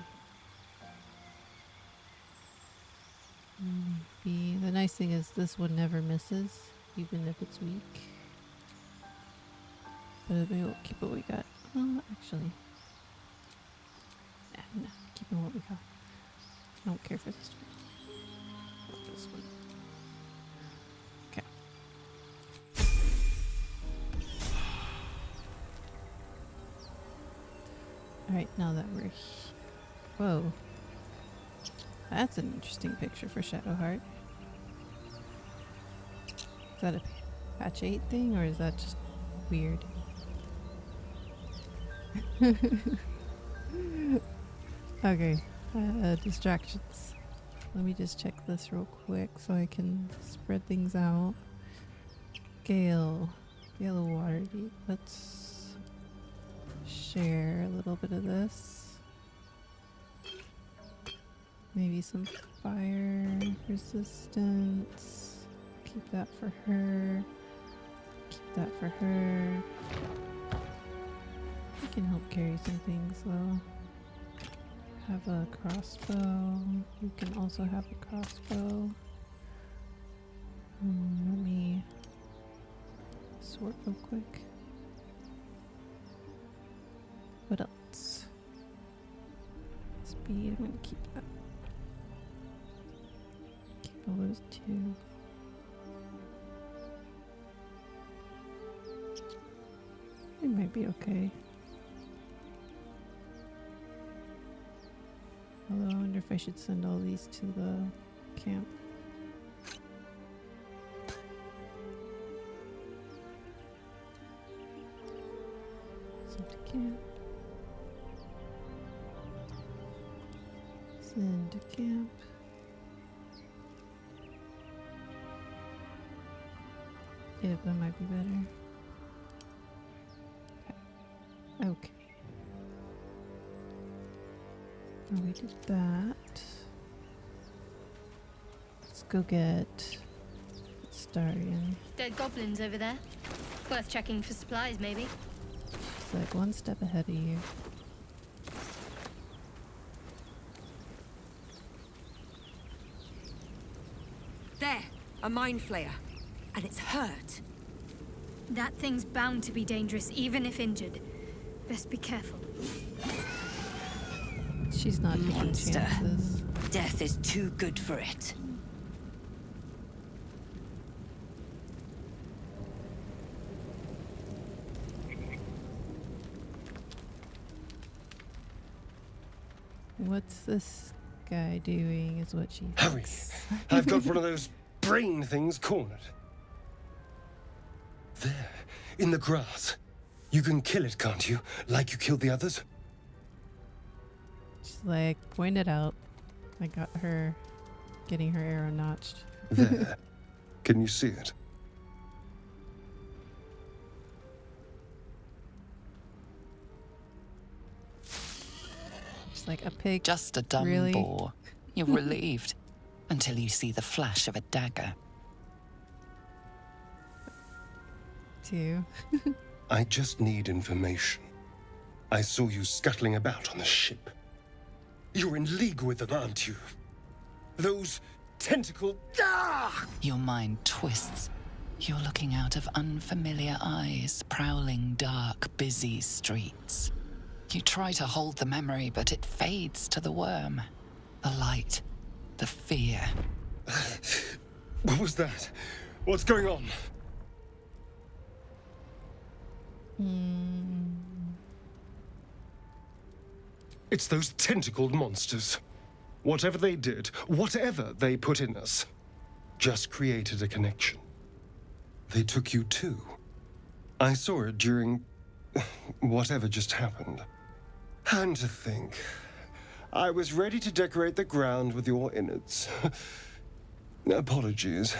Maybe. The nice thing is this one never misses, even if it's weak. But maybe we'll keep what we got. Oh, actually. No, keeping what we got. I don't care for this one. I want this one. Alright, now that we're... Whoa. That's an interesting picture for Shadowheart. Is that a patch 8 thing, or is that just weird? Okay, distractions. Let me just check this real quick so I can spread things out. Gale. Gale of Waterdeep. Let's share a little bit of this. Maybe some fire resistance. Keep that for her. Keep that for her. I can help carry some things though. Have a crossbow. You can also have a crossbow. Let me sort real quick. What else? Speed, I'm gonna keep that. Keep all those two. It might be okay. Although I wonder if I should send all these to the camp. Send to camp. Send to camp. Yeah, that might be better. Okay. Oh, we did that. Let's go get Starion. Dead goblins over there. Worth checking for supplies, maybe. It's like one step ahead of you. There, a mind flayer. And it's hurt. That thing's bound to be dangerous, even if injured. Best be careful. She's not taking Monster. chances. Death is too good for it. What's this guy doing is what she Hurry! thinks. I've got one of those brain things cornered. There, in the grass. You can kill it, can't you? Like you killed the others? She's like, point it out. I got her getting her arrow notched. There. Can you see it? She's like, a pig. Just a dumb Really? boar. You're relieved until you see the flash of a dagger. Two. I just need information. I saw you scuttling about on the ship. You're in league with them, aren't you? Those tentacle... Ah! Your mind twists. You're looking out of unfamiliar eyes, prowling dark, busy streets. You try to hold the memory, but it fades to the worm. The light, the fear. What was that? What's going on? It's those tentacled monsters. Whatever they did, whatever they put in us, just created a connection. They took you too. I saw it during whatever just happened. And to think, I was ready to decorate the ground with your innards. Apologies.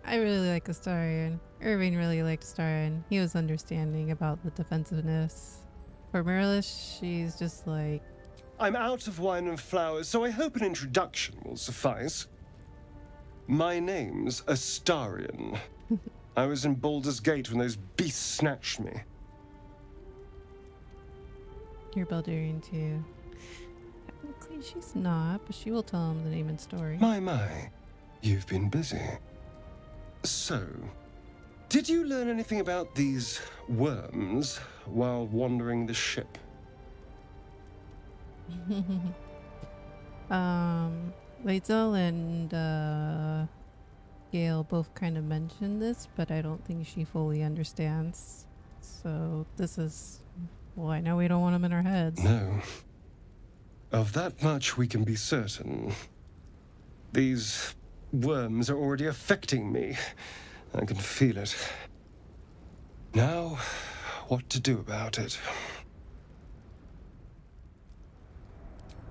I really like Astarion. Irvaine really liked Astarion. He was understanding about the defensiveness. For Maryllis, she's just like... I'm out of wine and flowers, so I hope an introduction will suffice. My name's Astarion. I was in Baldur's Gate when those beasts snatched me. You're Baldurian too. Technically she's not, but she will tell him the name and story. My. You've been busy. So, did you learn anything about these worms while wandering the ship? Lae'zel and Gale both kind of mentioned this, but I don't think she fully understands. So this is why now we don't want them in our heads. No. Of that much we can be certain. These worms are already affecting me. I can feel it. Now, what to do about it?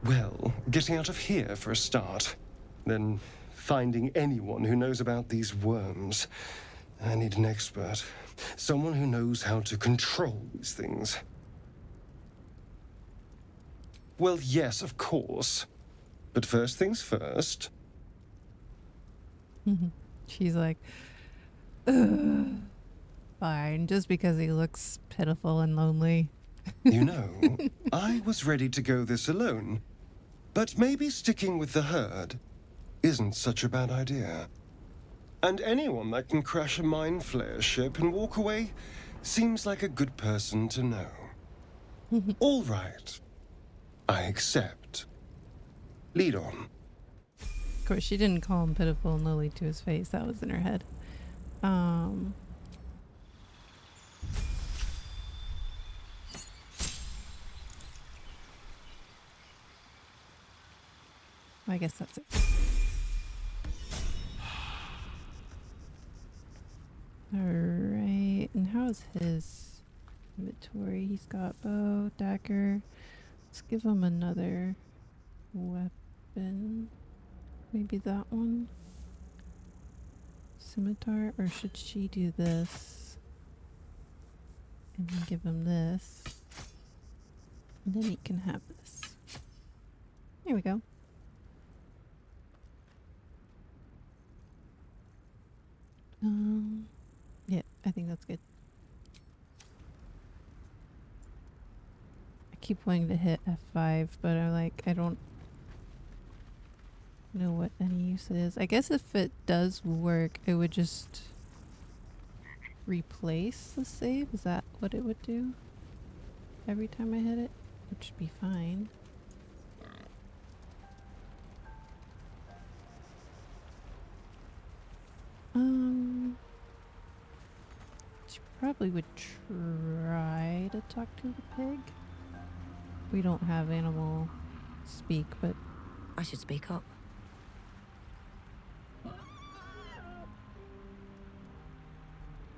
Well, getting out of here for a start. Then finding anyone who knows about these worms. I need an expert. Someone who knows how to control these things. Well, yes, of course. But first things first. She's like, ugh. Fine, just because he looks pitiful and lonely. You know, I was ready to go this alone. But maybe sticking with the herd isn't such a bad idea. And anyone that can crash a mind flayer ship and walk away seems like a good person to know. All right. I accept. Lead on. Of course, she didn't call him pitiful and lowly to his face. That was in her head. I guess that's it. Alright, and how's his inventory? He's got bow, dagger. Let's give him another weapon. Maybe that one? Scimitar? Or should she do this? And then give him this. And then he can have this. There we go. Yeah, I think that's good. I keep wanting to hit F5, but I don't know what any use it is. I guess if it does work, it would just replace the save. Is that what it would do? Every time I hit it? Which should be fine. She probably would try to talk to the pig. We don't have animal speak, but I should speak up.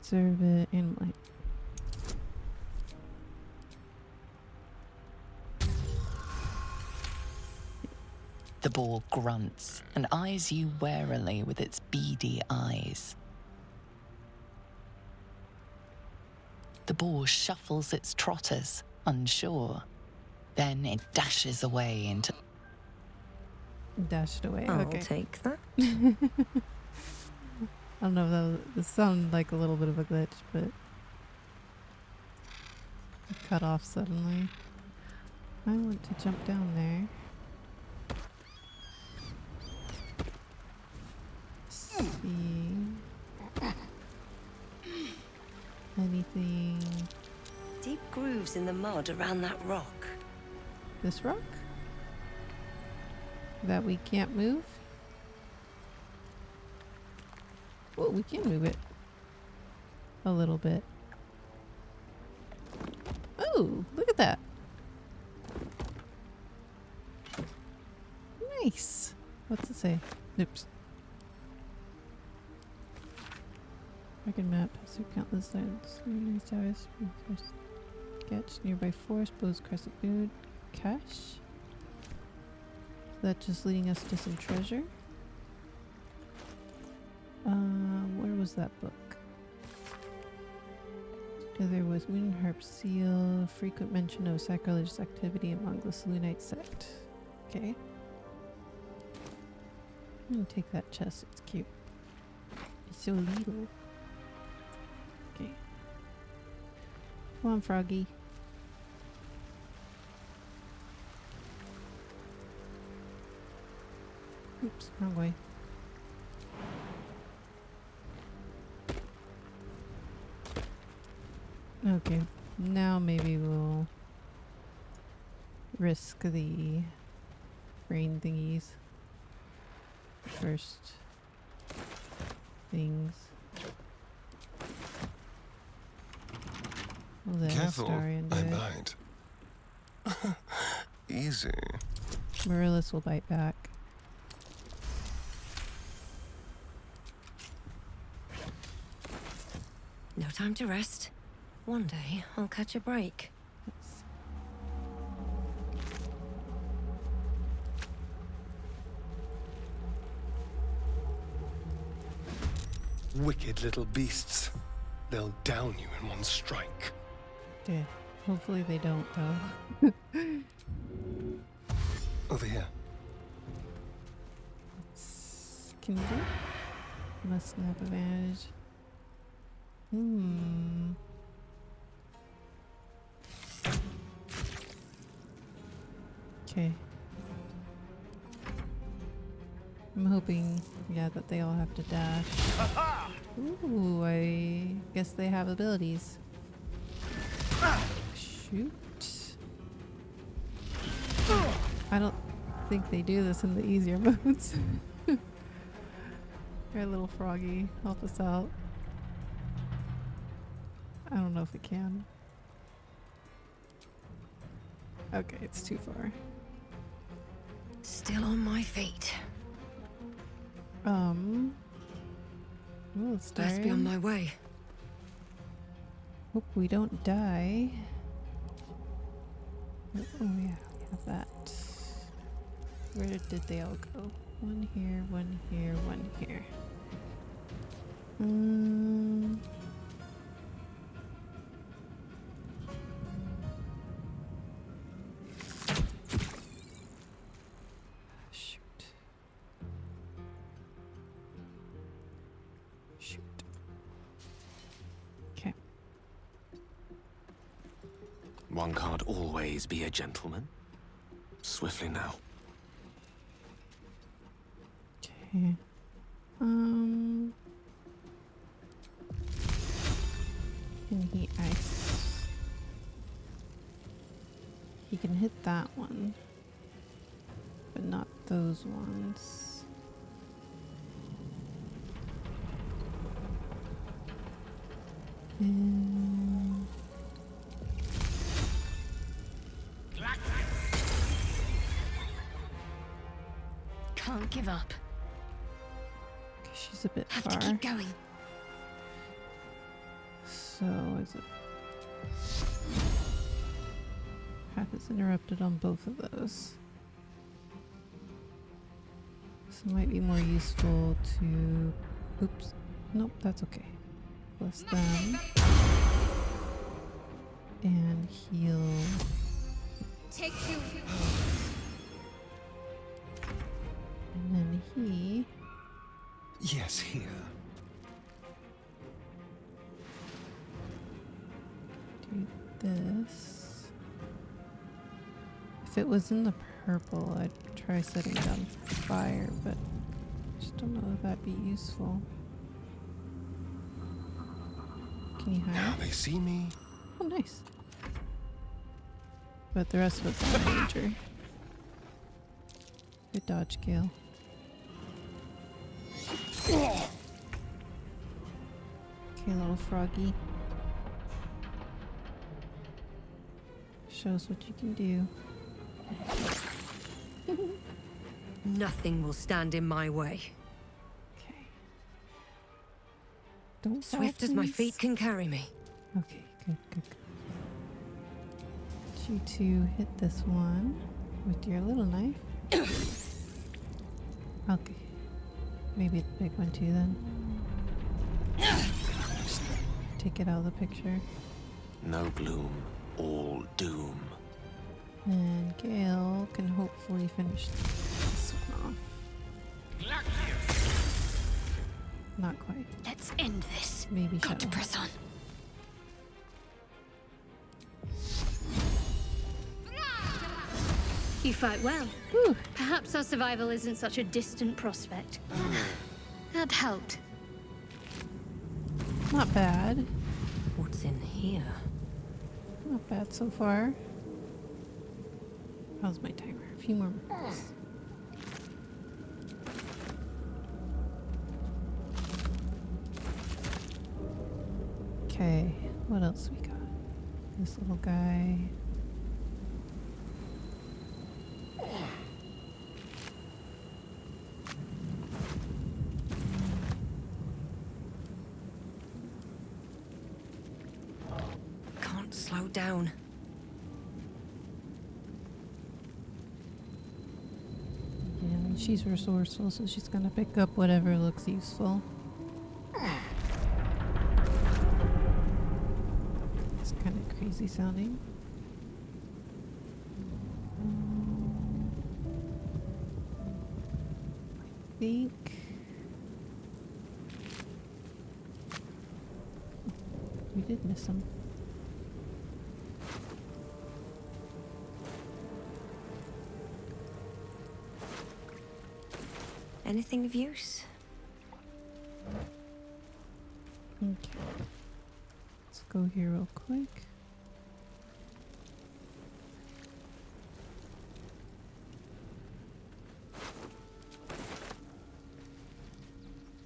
serve it animal. The boar grunts and eyes you warily with its beady eyes. The boar shuffles its trotters, unsure. Then it dashes away into... Dashed away, I'll okay. take that. I don't know if this sounded like a little bit of a glitch, but it cut off suddenly. I want to jump down there. See anything? Deep grooves in the mud around that rock. This rock that we can't move? Well, we can move it a little bit. Oh, look at that. Nice. What's it say? Oops. Record map has through countless sites. Sketch nearby forest, Bow's Crescent Moon. Cache? Is that just leading us to some treasure? Where was that book? There was Moon Harp Seal, frequent mention of sacrilegious activity among the Selûnite sect. Okay. I'm gonna take that chest, it's cute. It's so little. Okay. Come on, Froggy. Oops, wrong way. Okay, now maybe we'll risk the brain thingies. First things. Well, Careful, I bite. Easy. Maryllis will bite back. No time to rest. One day I'll catch a break. Wicked little beasts. They'll down you in one strike. Yeah. Hopefully they don't, though. Over here. Can you do it? Must snap advantage. Okay. I'm hoping, yeah, that they all have to dash. Ooh, I guess they have abilities. Shoot. I don't think they do this in the easier modes. Alright, little froggy, help us out. I don't know if it can. Okay, it's too far. Still on my feet. Let's start. Best be on my way. Hope we don't die. Oh yeah, we have that. Where did they all go? One here, one here, one here. Shoot. Okay. One can't always be a gentleman. Swiftly now. Okay. Can he ice? He can hit that one, but not those ones. Can't give up. She's a bit Have far. to keep going. So is it? Path is interrupted on both of those. So it might be more useful to. Oops. Nope, that's okay. Bless them. And heal. Take you. And then he. Yes, here. this. If it was in the purple, I'd try setting down fire, but I just don't know if that'd be useful. Can you Now hide? they see me. Oh, nice. But the rest of us are in danger. Good dodge, Gale. Okay, little froggy. Show us what you can do. Nothing will stand in my way. Okay. Don't fall, Swift as my please. feet can carry me. Okay, good. You two hit this one with your little knife. Okay. Maybe the big one too then. Just take it out of the picture. No gloom, all doom. And Gale can hopefully finish this one off. Not quite. Let's end this. Maybe Got to Shadow. press on. You fight well. Whew. Perhaps our survival isn't such a distant prospect. That helped. Not bad. What's in here? Not bad so far. How's my timer? A few more minutes. Okay, what else we got? This little guy. Can't slow down. Yeah, I mean, she's resourceful, so she's gonna pick up whatever looks useful. It's kind of crazy sounding. I think. We did miss him. Anything of use? Okay. Let's go here real quick.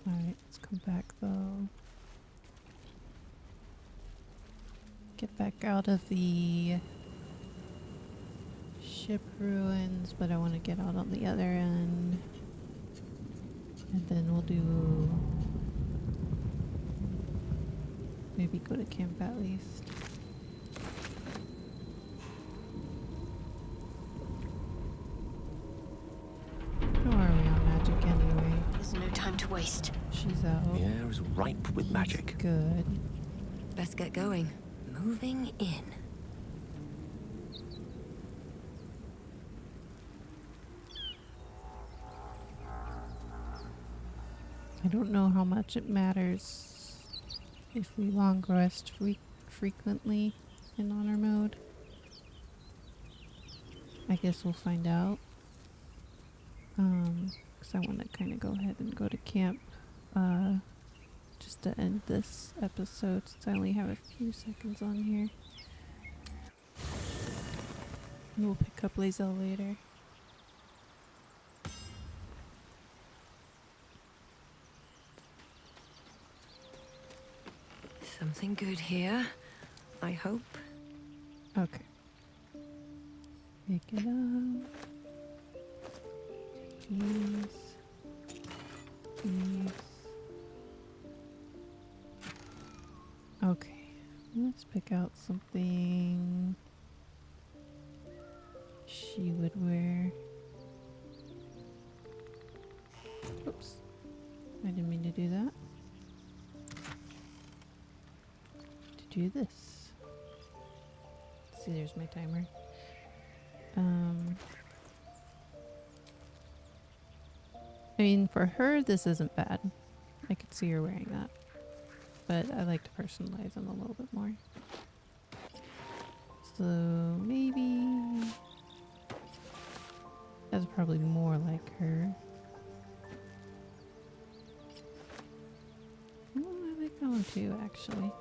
Alright, let's come back though. Get back out of the ship ruins, but I want to get out on the other end. And then we'll do... maybe go to camp at least. How are we on magic anyway? There's no time to waste. She's out. The air is ripe with magic. Good. Best get going. Moving in. I don't know how much it matters if we long rest frequently in honor mode. I guess we'll find out. Because I want to kind of go ahead and go to camp just to end this episode since I only have a few seconds on here. And we'll pick up Lae'zel later. Something good here, I hope. Okay. Pick it up. These. Okay. Let's pick out something she would wear. Oops. I didn't mean to do that. To do this. See, there's my timer. I mean, for her, this isn't bad. I could see her wearing that. But I like to personalize them a little bit more. So maybe that's probably more like her. Oh, I like that one too, actually.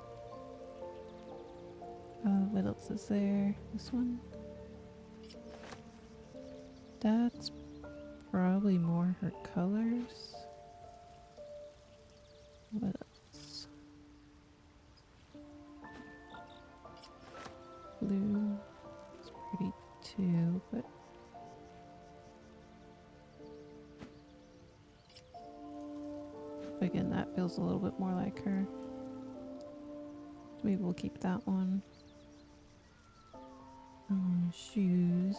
What else is there? This one? That's probably more her colors. What else? Blue is pretty too, but again, that feels a little bit more like her. Maybe we'll keep that one. Shoes.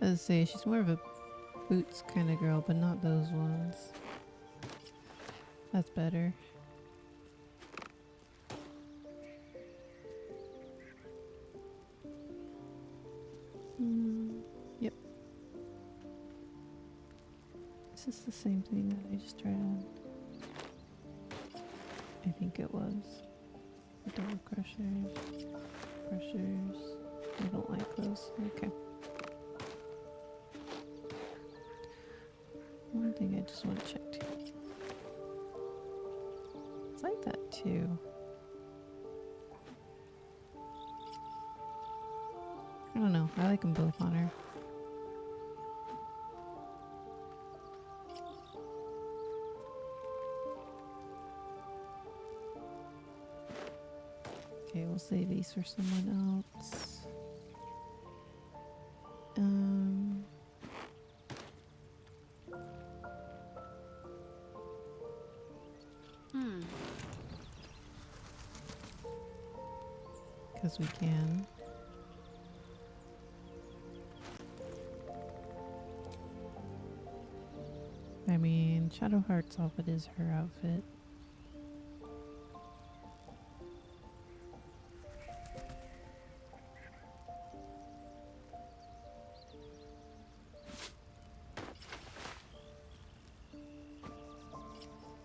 Let's say she's more of a boots kind of girl, but not those ones. That's better. Yep. Is this the same thing that I just tried on? I think it was. The double crushers. Crushers. I don't like those. Okay. One thing I just want to check too. It's like that too. I don't know. I like them both on her. Okay, we'll save these for someone else. Because we can. I mean, Shadowheart's outfit is her outfit.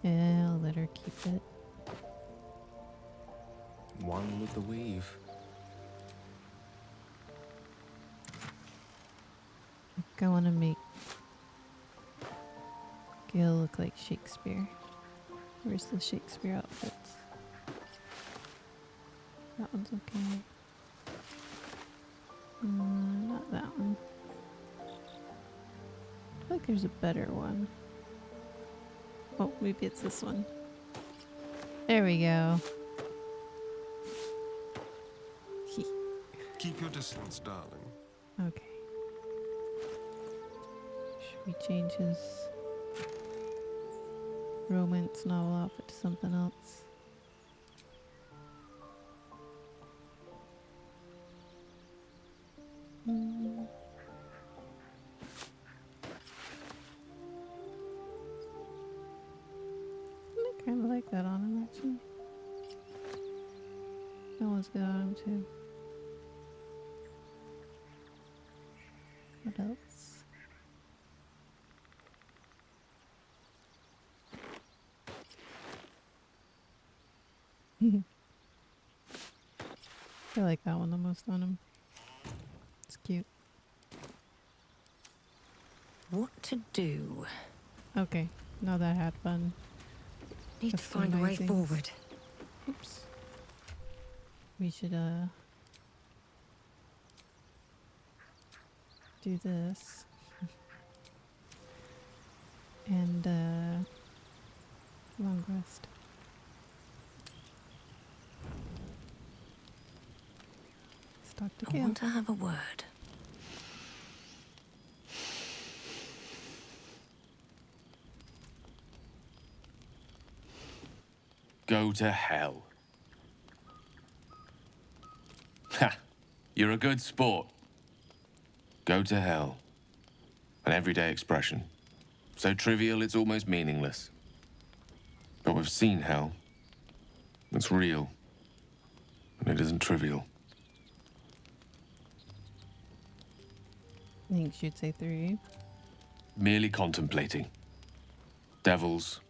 Yeah, I'll let her keep it. One with the weave. I think I want to make Gil look like Shakespeare. Where's the Shakespeare outfits? That one's okay. Not that one. I feel like there's a better one. Oh, maybe it's this one. There we go. Keep your distance, darling. Okay. Should we change his romance novel outfit to something else? I kind of like that on him, actually. That one's good on him, too. What else? I like that one the most on him. It's cute. What to do? Okay, now that I had fun. Need to find a way forward. Oops. We should do this. And long rest. Let's talk to I Gil. want to have a word. Go to hell. Ha! You're a good sport. Go to hell. An everyday expression. So trivial it's almost meaningless. But we've seen hell. It's real. And it isn't trivial. I think she'd say 3. Merely contemplating. Devils,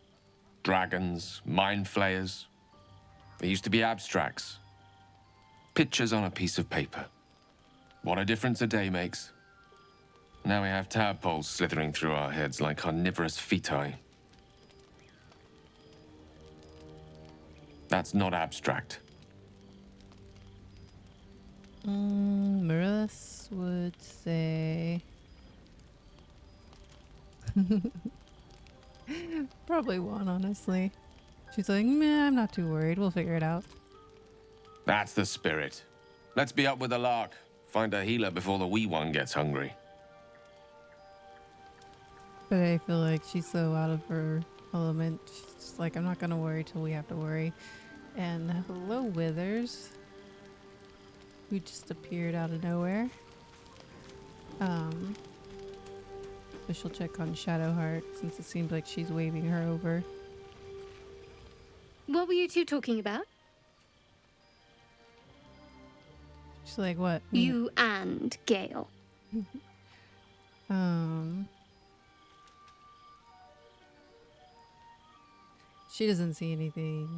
dragons, mind flayers. They used to be abstracts. Pictures on a piece of paper. What a difference a day makes. Now we have tadpoles slithering through our heads like carnivorous feti. That's not abstract. Maryllis would say... Probably one, honestly. She's like, meh, I'm not too worried. We'll figure it out. That's the spirit. Let's be up with the lark. Find a healer before the wee one gets hungry. But I feel like she's so out of her element. She's just like, I'm not gonna worry till we have to worry. And hello, Withers. Who just appeared out of nowhere. So she'll check on Shadowheart since it seems like she's waving her over. What were you two talking about? She's like, what? You and Gale. She doesn't see anything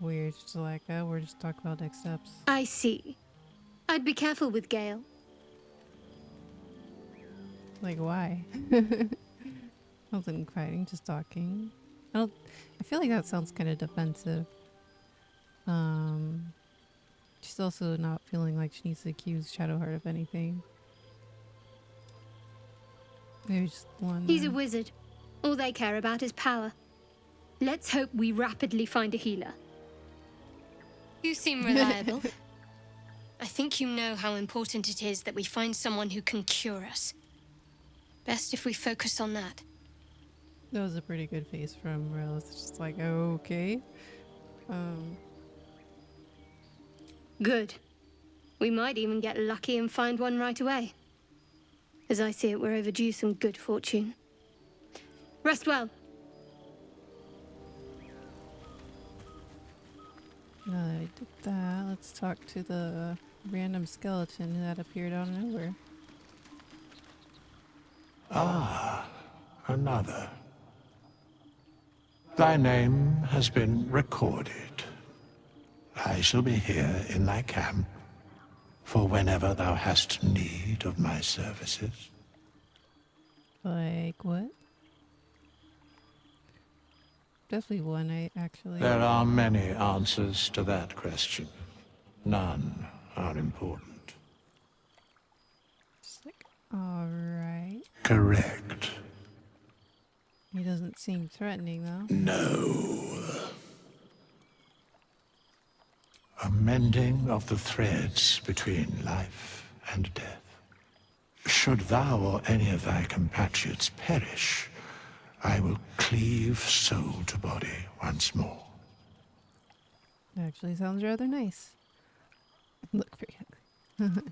weird. She's like, oh, we're just talking about next steps. I see. I'd be careful with Gale. Like, why? Nothing fighting, just talking. I feel like that sounds kind of defensive. She's also not feeling like she needs to accuse Shadowheart of anything. Maybe just one. He's a wizard. All they care about is power. Let's hope we rapidly find a healer. You seem reliable. I think you know how important it is that we find someone who can cure us. Best if we focus on that. That was a pretty good face from Maryllis. Just like, okay. Good. We might even get lucky and find one right away. As I see it, we're overdue some good fortune. Rest well. Now that I did that, let's talk to the random skeleton that appeared out of nowhere. Ah, another. Thy name has been recorded. I shall be here in thy camp for whenever thou hast need of my services. Like what? Definitely one, actually. There are many answers to that question. None are important. Just like, alright. Correct. He doesn't seem threatening, though. No. A mending of the threads between life and death. Should thou or any of thy compatriots perish, I will cleave soul to body once more. Actually sounds rather nice. Look pretty ugly.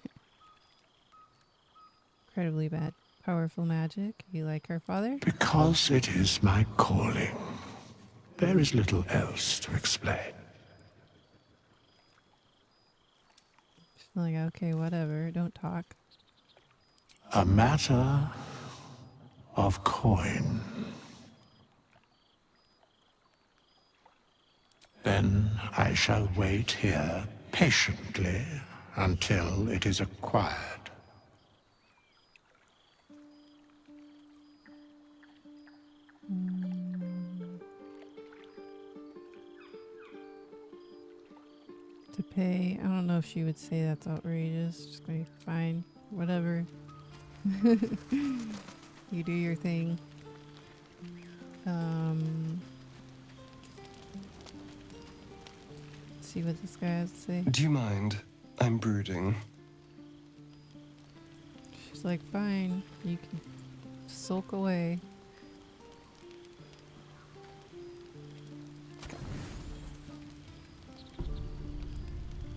Incredibly bad. Powerful magic. You like her father? Because it is my calling. There is little else to explain. She's like, okay, whatever. Don't talk. A matter of coin. Then I shall wait here patiently until it is acquired. To pay. I don't know if she would say that's outrageous. Just like, fine, whatever. You do your thing. Let's see what this guy has to say. Do you mind? I'm brooding. She's like, fine, you can sulk away.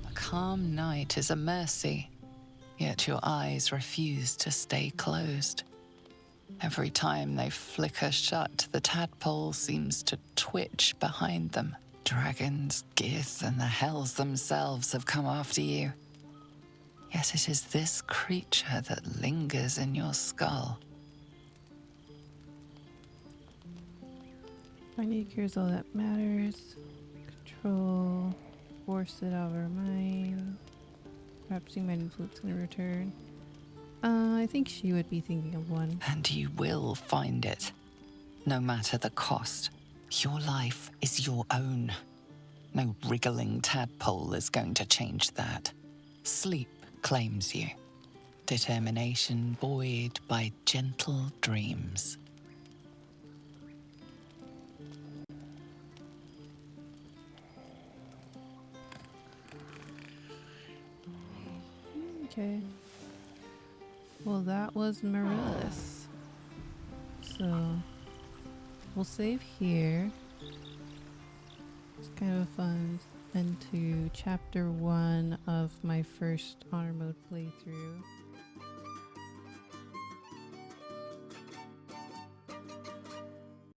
A calm night is a mercy, yet your eyes refuse to stay closed. Every time they flicker shut, the tadpole seems to twitch behind them. Dragons, geese, and the hells themselves have come after you. Yet it is this creature that lingers in your skull. Finding cures all that matters. Control. Force it out of our mind. Perhaps you might influence in return. I think she would be thinking of one. And you will find it. No matter the cost. Your life is your own. No wriggling tadpole is going to change that. Sleep claims you. Determination buoyed by gentle dreams. Okay. Well, that was Maryllis. So, we'll save here. It's kind of fun. Into chapter 1 of my first honor mode playthrough.